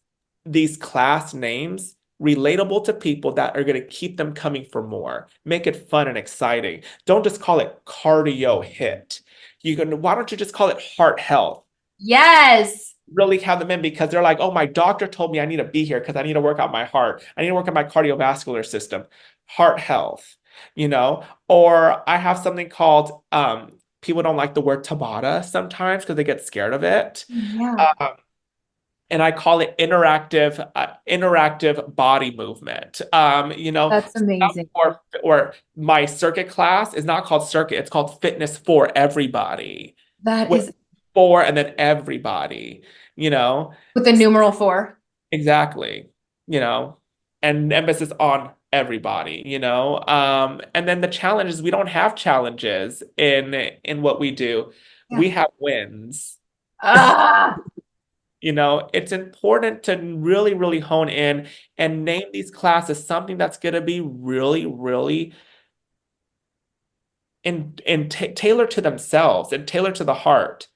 class names relatable to people that are going to keep them coming for more. Make it fun and exciting. Don't just call it cardio hit. Why don't you just call it heart health? Yes. Really have them in because they're like, oh, my doctor told me I need to be here because I need to work out my heart. I need to work on my cardiovascular system, heart health, or I have something called, people don't like the word Tabata sometimes because they get scared of it. Yeah. Um, and I call it interactive body movement. That's amazing. Or my circuit class is not called circuit, it's called fitness for everybody. That With is for and then everybody, you know. with the numeral 4. Exactly, you know, and emphasis on everybody, and then the challenge is we don't have challenges in what we do. Yeah. We have wins. Ah. It's important to really, really hone in and name these classes something that's going to be really, really tailored to themselves and tailored to the heart.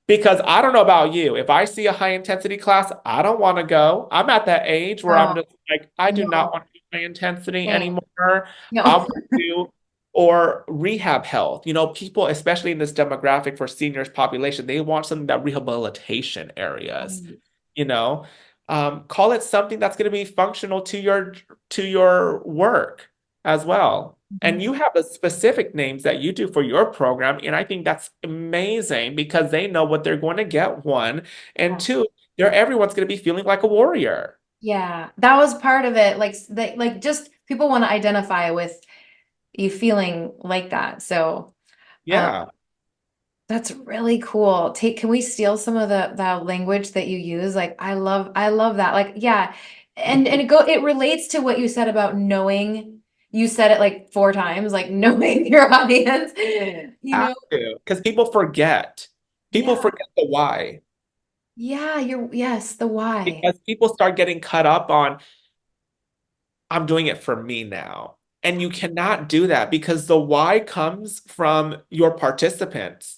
Because I don't know about you, if I see a high intensity class, I don't want to go. I'm at that age where I'm No, just like, I do not no, want to do high intensity same. anymore. I No. want to do or rehab health. People, especially in this demographic for seniors population, they want something that rehabilitation areas. Right. You know, call it something that's going to be functional to your work as well. And Mhm. you have the specific names that you do for your program. And I think that's amazing because they know what they're going to get, one. And Yeah. two, everyone's going to be feeling like a warrior. Yeah, that was part of it. Like just people want to identify with you feeling like that. So, um, Yeah. that's really cool. Can we steal some of the language that you use? Like I love that. Like, yeah. And it relates to what you said about knowing. You said it like 4 times, like knowing your audience. You Have know, to, because people forget. People yeah. forget the why. Yeah, yes, the why. Because people start getting cut up on, I'm doing it for me now. And you cannot do that because the why comes from your participants.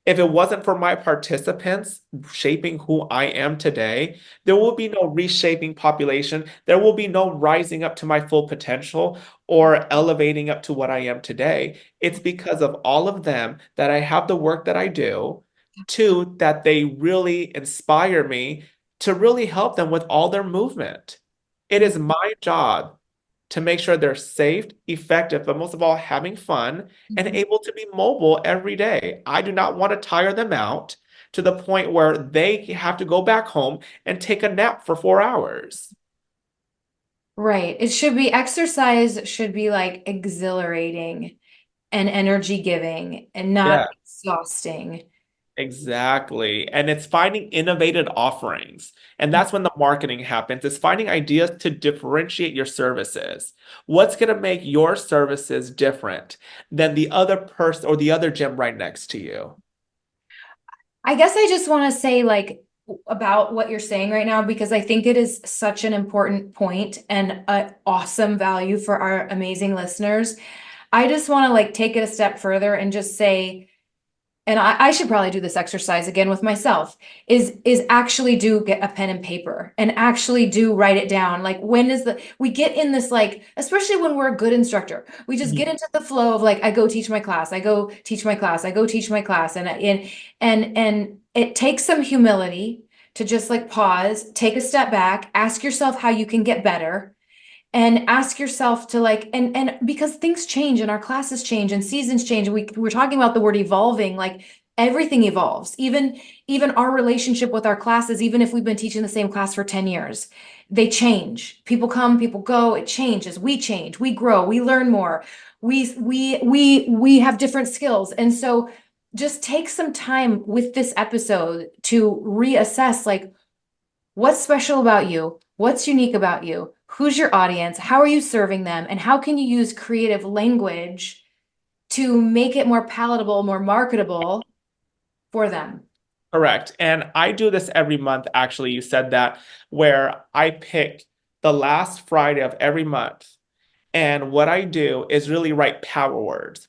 If it wasn't for my participants shaping who I am today, there will be no reshaping population. There will be no rising up to my full potential or elevating up to what I am today. It's because of all of them that I have the work that I do. Two, that they really inspire me to really help them with all their movement. It is my job to make sure they're safe, effective, but most of all, having fun and Mhm. able to be mobile every day. I do not want to tire them out to the point where they have to go back home and take a nap for 4 hours. Right. Exercise should be like exhilarating and energy giving and not Yeah, exhausting. exactly. And it's finding innovative offerings. And that's when the marketing happens. It's finding ideas to differentiate your services. What's going to make your services different than the other person or the other gym right next to you? I guess I just want to say like about what you're saying right now because I think it is such an important point and an awesome value for our amazing listeners. I just want to like take it a step further and just say, and I should probably do this exercise again with myself, is actually do get a pen and paper and actually do write it down. Like we get in this, like, especially when we're a good instructor, we just get Mhm. into the flow of like, I go teach my class, I go teach my class, I go teach my class. And it takes some humility to just like pause, take a step back, ask yourself how you can get better and ask yourself to like and because things change and our classes change and seasons change and we're talking about the word evolving, like everything evolves, even our relationship with our classes, even if we've been teaching the same class for 10 years, they change. People come, people go, it changes. We change, we grow, we learn more, we have different skills. And so just take some time with this episode to reassess like what's special about you? What's unique about you? Who's your audience? How are you serving them? And how can you use creative language to make it more palatable, more marketable for them? Correct. And I do this every month, actually. You said that, where I pick the last Friday of every month. And what I do is really write power words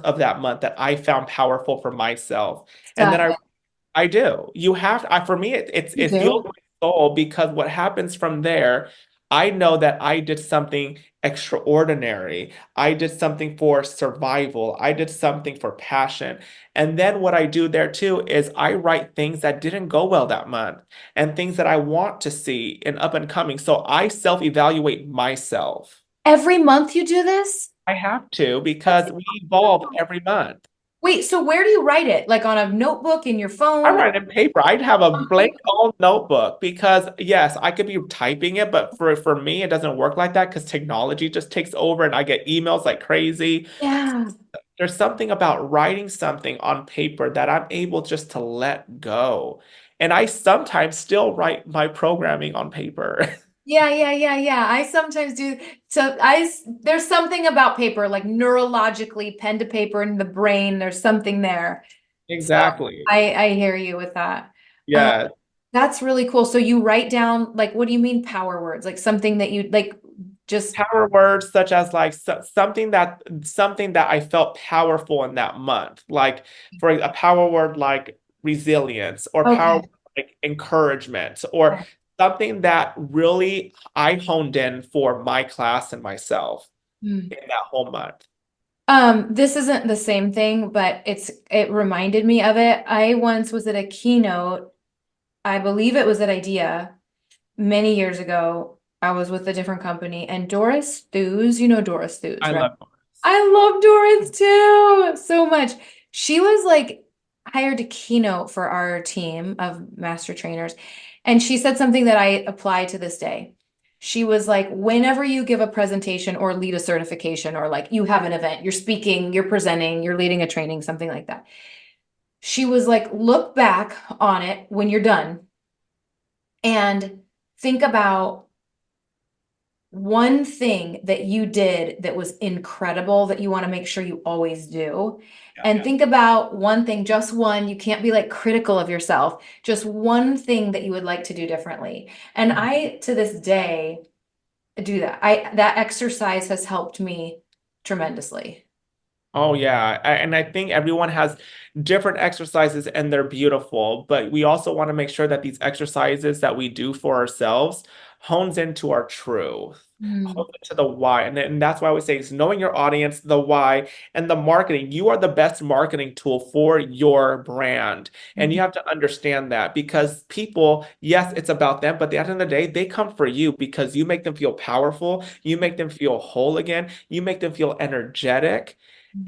of that month that I found powerful for myself. And then Stop it. I do. You have to, for me, You it fuels do? my soul because what happens from there, I know that I did something extraordinary. I did something for survival. I did something for passion. And then what I do there too is I write things that didn't go well that month and things that I want to see in up and coming. So I self-evaluate myself. Every month you do this? I have to That's because we evolve every month. Wait, so where do you write it? Like on a notebook in your I phone? write in paper. I'd have a blank old notebook because yes, I could be typing it, but for me, it doesn't work like that because technology just takes over and I get emails like crazy. Yeah. There's something about writing something on paper that I'm able just to let go. And I sometimes still write my programming on paper. Yeah. I sometimes do. So there's something about paper, like neurologically, pen to paper in the brain. There's something there. So Exactly. I hear you with that. Um, Yeah. that's really cool. So you write down, like, what do you mean power words? Like something that you like just Power words such as like something that I felt powerful in that month. Like for a power word like resilience or power okay. word like encouragement or something that really I honed in for my class and myself Hmm. in that whole month. This isn't the same thing, but it reminded me of it. I once was at a keynote, I believe it was at IDEA many years ago. I was with a different company, and Doris Thews, you know Doris Thews, I right? love Doris. I love Doris too so much. She was like hired to keynote for our team of master trainers, and she said something that I apply to this day. She was like, whenever you give a presentation or lead a certification, or like you have an event, you're speaking, you're presenting, you're leading a training, something like that. She was like, look back on it when you're done and think about one thing that you did that was incredible that you want to make sure you always do. Yeah. And think about one thing, just one. You can't be like critical of yourself, just one thing that you would like to do differently. And I, to this day, do that. That exercise has helped me tremendously. Oh yeah, and I think everyone has different exercises and they're beautiful, but we also want to make sure that these exercises that we do for ourselves hones into our truth, Mm, hones into the why, and that's why I would say is knowing your audience, the why, and the marketing. You are the best marketing tool for your brand, and you mhm. have to understand that because people, yes, it's about them, but at the end of the day, they come for you because you make them feel powerful, you make them feel whole again, you make them feel energetic.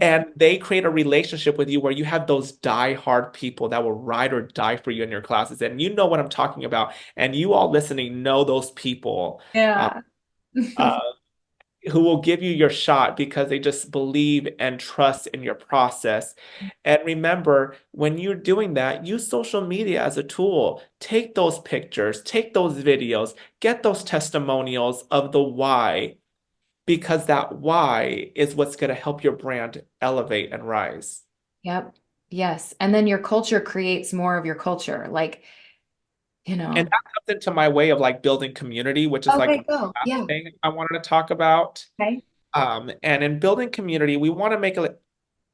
And they create a relationship with you where you have those die-hard people that will ride or die for you in your classes. And you know what I'm talking about. And you all listening know those people uh, Yeah. uh, who will give you your shot because they just believe and trust in your process. And remember, when you're doing that, use social media as a tool. Take those pictures, take those videos, get those testimonials of the why because that why is what's going to help your brand elevate and rise. Yep. Yes. And then your culture creates more of your culture. Like, And that comes into my way of like building community, which is like okay, the go. last Yeah. thing I wanted to talk about. Okay. And in building community, we want to make it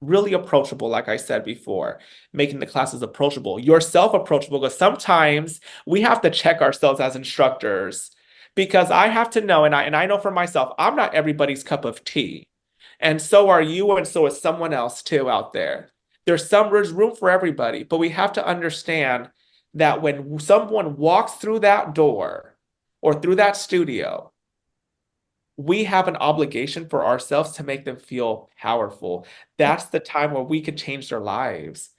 really approachable, like I said before, making the classes approachable, yourself approachable, because sometimes we have to check ourselves as instructors because I have to know, and I know for myself, I'm not everybody's cup of tea. And so are you, and so is someone else too out there. There's room for everybody, but we have to understand that when someone walks through that door or through that studio, we have an obligation for ourselves to make them feel powerful. That's the time where we could change their lives,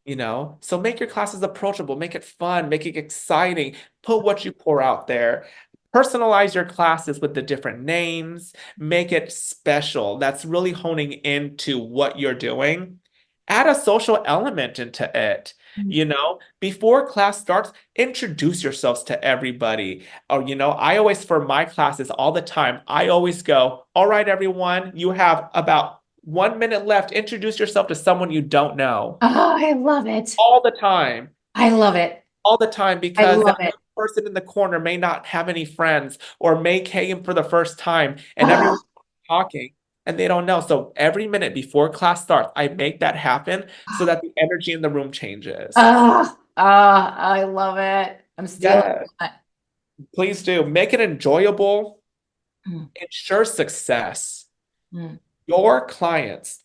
you know? So make your classes approachable, make it fun, make it exciting, put what you pour out there. Personalize your classes with the different names, make it special. That's really honing into what you're doing. Add a social element into it. You know, before class starts, introduce yourselves to everybody. Or, you know, I always, for my classes all the time, I always go, all right, everyone, you have about 1 minute left. Introduce yourself to someone you don't know Oh, I love it. all the time, I love it. all the time, I because love that it. person in the corner may not have any friends or may came for the first time and Oh, everyone's talking and they don't know. So every minute before class starts, I make that happen so that the energy in the room changes. I love it. I'm stealing Yes. that. Please do. Make it enjoyable. Mm, Ensure success. mm. Your clients,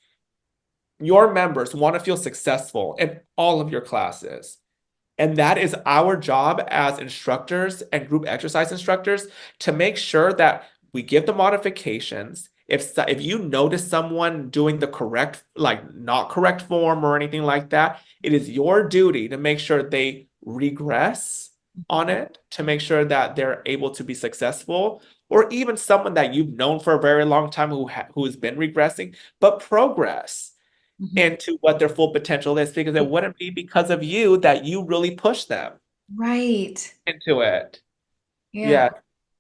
your members want to feel successful in all of your classes. And that is our job as instructors and group exercise instructors to make sure that we give the modifications. If you notice someone doing the correct, like not correct form or anything like that, it is your duty to make sure they regress on it to make sure that they're able to be successful. Or even someone that you've known for a very long time who's been regressing, but progress Mhm. into what their full potential is, because it wouldn't be because of you that you really push them Right. into it. Yeah. Yeah.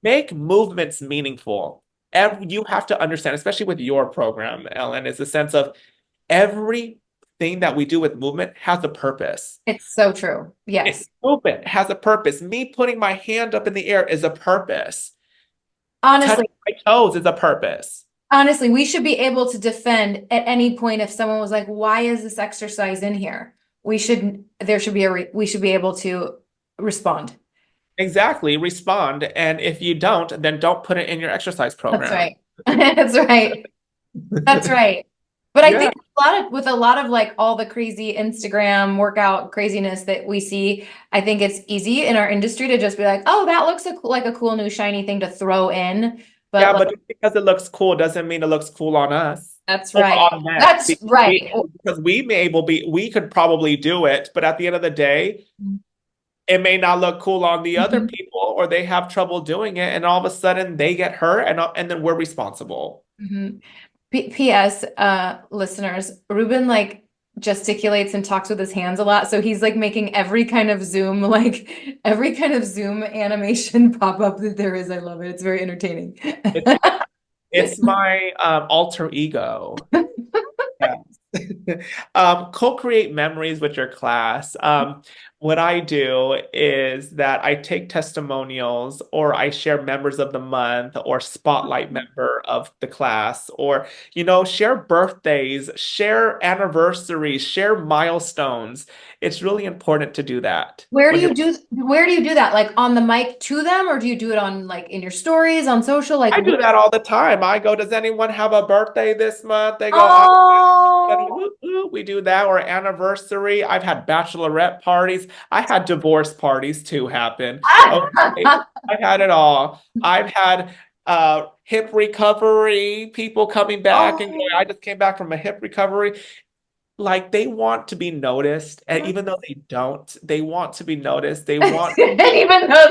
Make movements meaningful. You have to understand, especially with your program, Ellen, is the sense of everything that we do with movement has a purpose. It's so true. Yes. Movement has a purpose. Me putting my hand up in the air is a purpose. Honestly, Touching my toes is a purpose. honestly, we should be able to defend at any point if someone was like, why is this exercise in here? There should be we should be able to respond. Exactly. Respond. And if you don't, then don't put it in your exercise That's program. right. That's right. That's right. But I Yeah. think with a lot of like all the crazy Instagram workout craziness that we see, I think it's easy in our industry to just be like, oh, that looks like a cool new shiny thing to throw in. But Yeah, like, but just because it looks cool doesn't mean it looks cool on us that's or right. on them. That's right. Because we could probably do it, but at the end of the day, it may not look cool on the other Mhm. people, or they have trouble doing it, and all of a sudden they get hurt, and then we're responsible. Mhm. P.S. Listeners, Ruben like gesticulates and talks with his hands a lot, so he's like making every kind of Zoom animation pop up that there is. I love it. It's very entertaining. It's it's my alter ego. Yeah. Co-create memories with your class. What I do is that I take testimonials, or I share members of the month, or spotlight member of the class, or, share birthdays, share anniversaries, share milestones. It's really important to do that when you're. Where do you do that? Like on the mic to them, or do you do it on like in your stories on social? Like I where? do that all the time. I go, does anyone have a birthday this month? They go, and Oh, whoop, whoop, we do that, or anniversary. I've had bachelorette parties. I had divorce parties too happen. Okay. I've had it all. I've had hip recovery, people coming back and going, I oh, just came back from a hip recovery. Like, they want to be noticed, and even though they don't, they want to be noticed. even though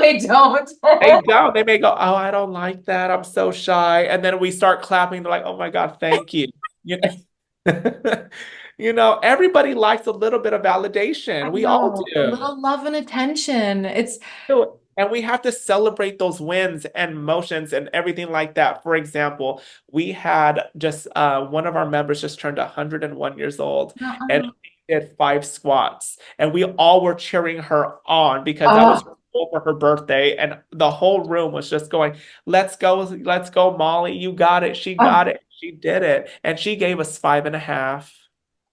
they don't. They don't. They may go, oh, I don't like that. I'm so shy. And then we start clapping. They're like, oh my God, thank you. You know, everybody likes a little bit of I validation. We all know, a do. little love and attention. It's And we have to celebrate those wins and motions and everything like that. For example, we had just one of our members just turned 101 years old, and uh-uh. she did 5 squats. And we all were cheering her on because that was Oh, her goal for her birthday. And the whole room was just going, let's go, Molly. You got it. She oh, got it. She did it. And she gave us 5.5.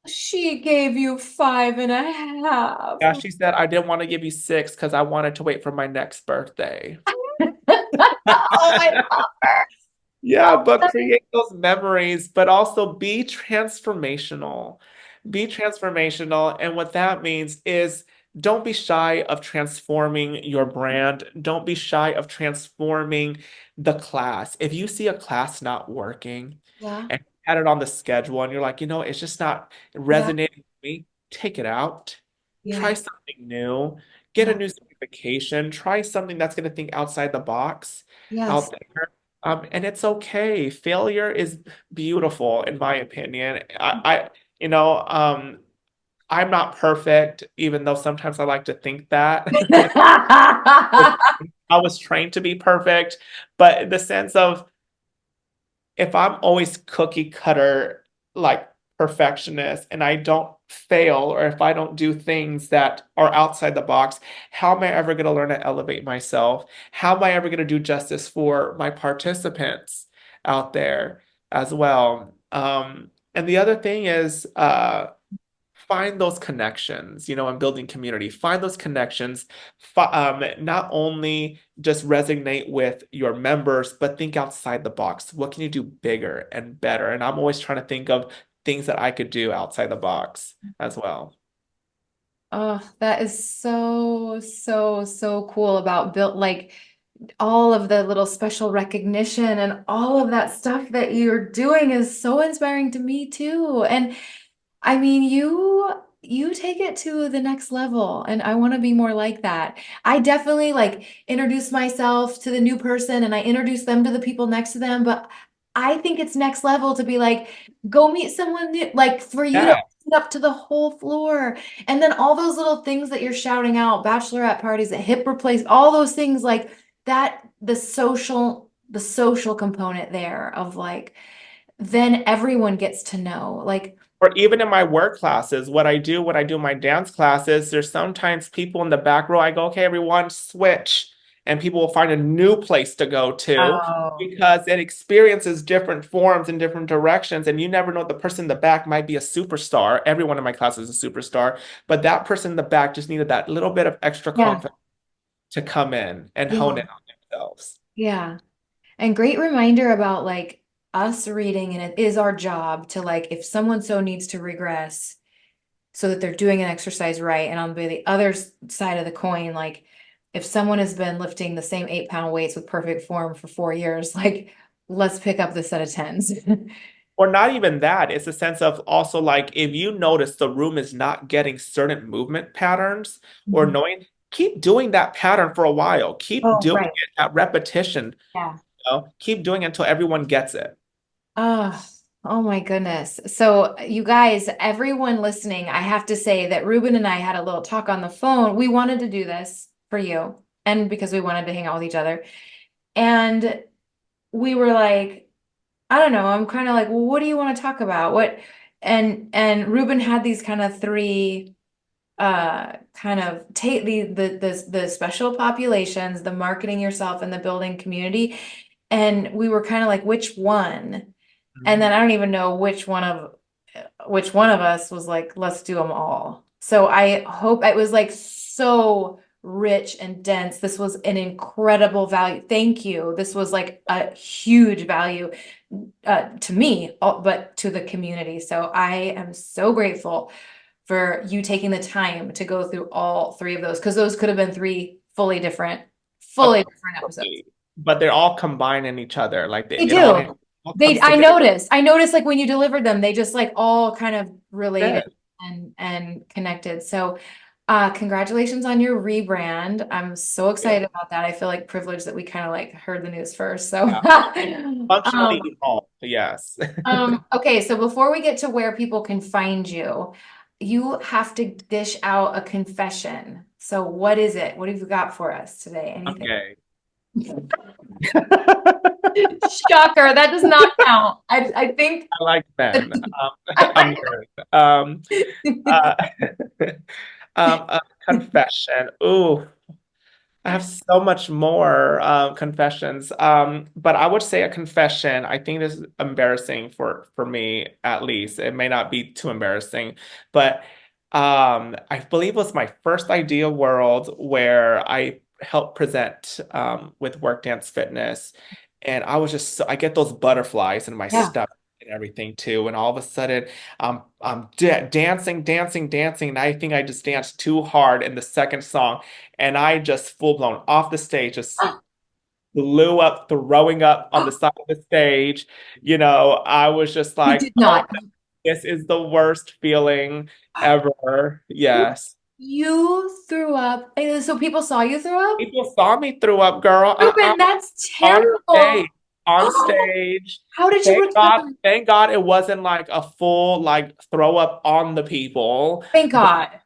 she gave you 5.5. Yeah, she said, I didn't want to give you 6 because I wanted to wait for my next birthday. Oh, I love her. Yeah, but create those memories, but also be transformational. Be transformational. And what that means is, don't be shy of transforming your brand. Don't be shy of transforming the class. If you see a class not working Yeah, and you had it on the schedule and you're like, it's just not yeah, resonating with me, take it out. Try yeah, something new. Get a yeah, new certification. Try something that's going to think outside the box yes. out there. And it's okay. Failure is beautiful, in my opinion. You know, um, I'm not perfect, even though sometimes I like to think that. I was trained to be perfect, but in the sense of, if I'm always cookie cutter, like perfectionist, and I don't fail, or if I don't do things that are outside the box, how am I ever going to learn to elevate myself? How am I ever going to do justice for my participants out there as well? And the other thing is, find those connections, and building community. Find those connections. Not only just resonate with your members, but think outside the box. What can you do bigger and better? And I'm always trying to think of things that I could do outside the box as well. Oh, that is so, so, so cool about built like all of the little special recognition and all of that stuff that you're doing is so inspiring to me too. And I mean, you take it to the next level, and I want to be more like that. I definitely like introduce myself to the new person and I introduce them to the people next to them, but I think it's next level to be like, go meet someone new, like for you to Yeah. open up to the whole floor. And then all those little things that you're shouting out, bachelorette parties, a hip replace, all those things like that, the social component there of like, then everyone gets to know. Like, Or even in my work classes, what I do when I do my dance classes, there's sometimes people in the back row. I go, okay, everyone switch. And people will find a new place to go to oh, because it experiences different forms in different directions. And you never know, the person in the back might be a superstar. Everyone in my class is a superstar, but that person in the back just needed that little bit of extra yeah, confidence to come in and hone yeah, in on themselves. yeah. And great reminder about like us reading, and it is our job to like, if someone so needs to regress so that they're doing an exercise right. And on the other side of the coin, like if someone has been lifting the same 8-pound weights with perfect form for 4 years, like let's pick up the set of tens. Or not even that. It's a sense of also like if you notice the room is not getting certain movement patterns or Mhm. knowing, keep doing that pattern for a while. Keep Oh, doing right. it at repetition. Yeah. Keep doing it until everyone gets it. Oh, oh my goodness. So, you guys, everyone listening, I have to say that Ruben and I had a little talk on the phone. We wanted to do this for you and because we wanted to hang out with each other. And we were like, I don't know, I'm kind of like, well, what do you want to talk about? What and Ruben had these kind of three kind of take the special populations, the marketing yourself and the building community. And we were kind of like, which one? And then Mhm. I don't even know which one of us was like, let's do them all. So I hope it was like so rich and dense. This was an incredible value. Thank you. This was like a huge value to me, but to the community. So I am so grateful for you taking the time to go through all three of those because those could have been three fully Of different course, episodes. but they're all combined in each other. Like They it do. all They, comes I together. noticed. I noticed like when you delivered them, they just like all kind of related Good. and connected. So, congratulations on your rebrand. I'm so excited about that. I feel like privileged that we kind of like heard the news first. So, Yeah. Functionally evolved. Yes. okay. So before we get to where people can find you, you have to dish out a confession. So what is it? What have you got for us today? Anything? Okay. Shocker. That does not count. I think. I like men. I'm good. Uh, a confession. Ooh, I have so much more confessions. But I would say a confession. I think this is embarrassing for me, at least. It may not be too embarrassing, but I believe it was my first idea world where I helped present with Work Dance Fitness, and I was just I get those butterflies in my Yeah. stomach and everything too, and all of a sudden I'm dancing, dancing, dancing, and I think I just danced too hard in the second song and I just full blown off the stage, just blew up, throwing up on the side of the stage. I was just You like, did oh, not. this is the worst feeling ever. Yes. You threw up. So people saw you throw up? People saw me throw up, girl. Ruben, that's On stage. terrible. On stage. How did you Thank God, recover? thank God it wasn't like a full like throw up on the people. Thank But God.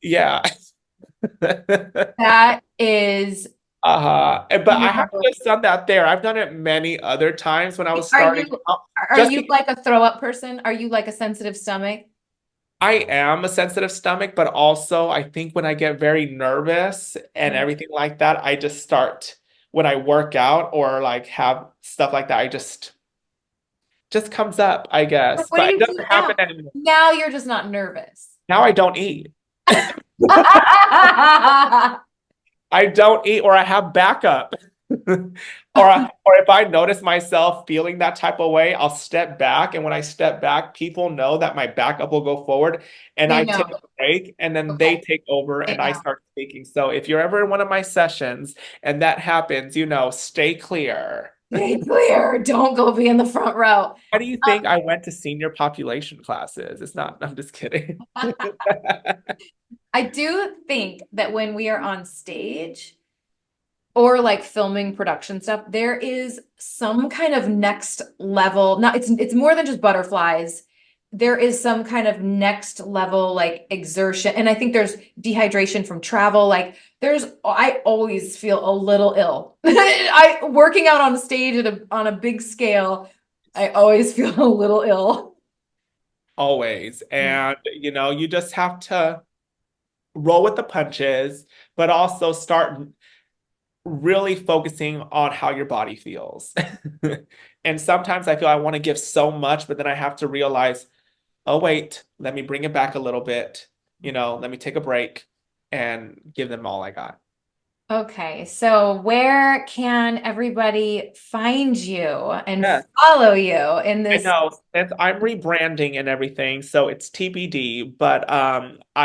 yeah. That is But I haven't terrible. just done that there. I've done it many other times when I was Are starting you out. are Just you because like a throw up person? Are you like a sensitive stomach? I am a sensitive stomach, but also I think when I get very nervous and Yeah. everything like that, I just start when I work out or like have stuff like that, I just comes up, I Like, guess. what do But it you do doesn't now? happen anymore. Now you're just not nervous. Now I don't eat. I don't eat, or I have backup. Or if I notice myself feeling that type of way, I'll step back. And when I step back, people know that my backup will go forward and They I know. take a break and then they Okay. take over They and I know. start speaking. So if you're ever in one of my sessions and that happens, stay clear. Stay clear. Don't go be in the front row. Why do you think I went to senior population classes? It's not, I'm just kidding. I do think that when we are on stage or like filming production stuff, there is some kind of next level. Now it's more than just butterflies. There is some kind of next level like exertion. And I think there's dehydration from travel. Like I always feel a little ill. I working out on stage on a big scale, I always feel a little ill. Always. And, you just have to roll with the punches, but also start really focusing on how your body feels. And sometimes I feel I want to give so much, but then I have to realize, oh, wait, let me bring it back a little bit. Let me take a break and give them all I got. Okay, so where can everybody find you and Yes. follow you in I this? know, since I'm rebranding and everything, so it's TBD, but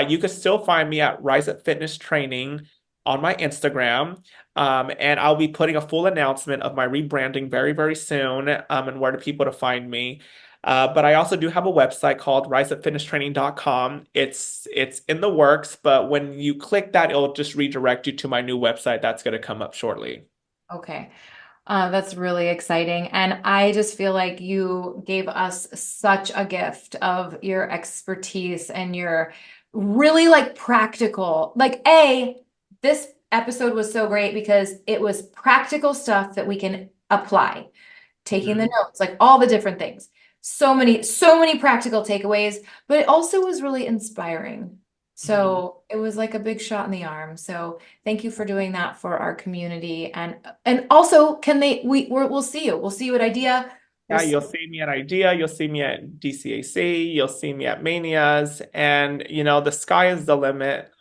you can still find me at Rise Up Fitness Training on my Instagram. And I'll be putting a full announcement of my rebranding very, very soon, and where to people to find me. But I also do have a website called riseupfitnesstraining.com. It's in the works, but when you click that, it'll just redirect you to my new website that's going to come up shortly. Okay. That's really exciting. And I just feel like you gave us such a gift of your expertise and your really like practical, this episode was so great because it was practical stuff that we can apply, taking the notes, like all the different things. So many practical takeaways, but it also was really inspiring. So it was like a big shot in the arm. So thank you for doing that for our community. And also we'll see you. We'll see you at IDEA. Yeah, you'll see me at IDEA, you'll see me at DCAC, you'll see me at Manias, and the sky is the limit.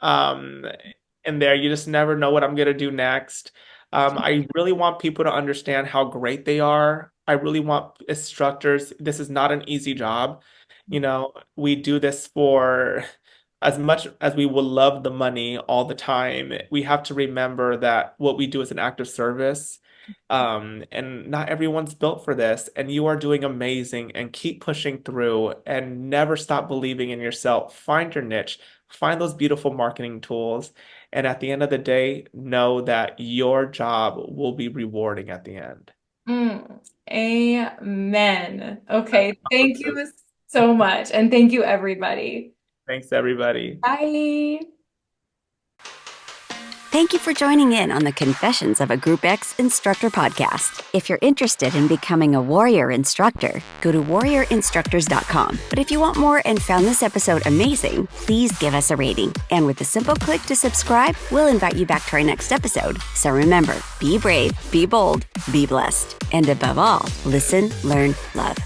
In there, you just never know what I'm gonna do next. I really want people to understand how great they are. I really want instructors. This is not an easy job. We do this for as much as we will love the money all the time. We have to remember that what we do is an act of service. And not everyone's built for this, and you are doing amazing and keep pushing through and never stop believing in yourself. Find your niche, find those beautiful marketing tools, and at the end of the day, know that your job will be rewarding at the end. Amen. Okay. Thank you so much. And thank you, everybody. Thanks, everybody. Bye. Thank you for joining in on the Confessions of a Group X Instructor podcast. If you're interested in becoming a warrior instructor, go to warriorinstructors.com. But if you want more and found this episode amazing, please give us a rating. And with a simple click to subscribe, we'll invite you back to our next episode. So remember, be brave, be bold, be blessed. And above all, listen, learn, love.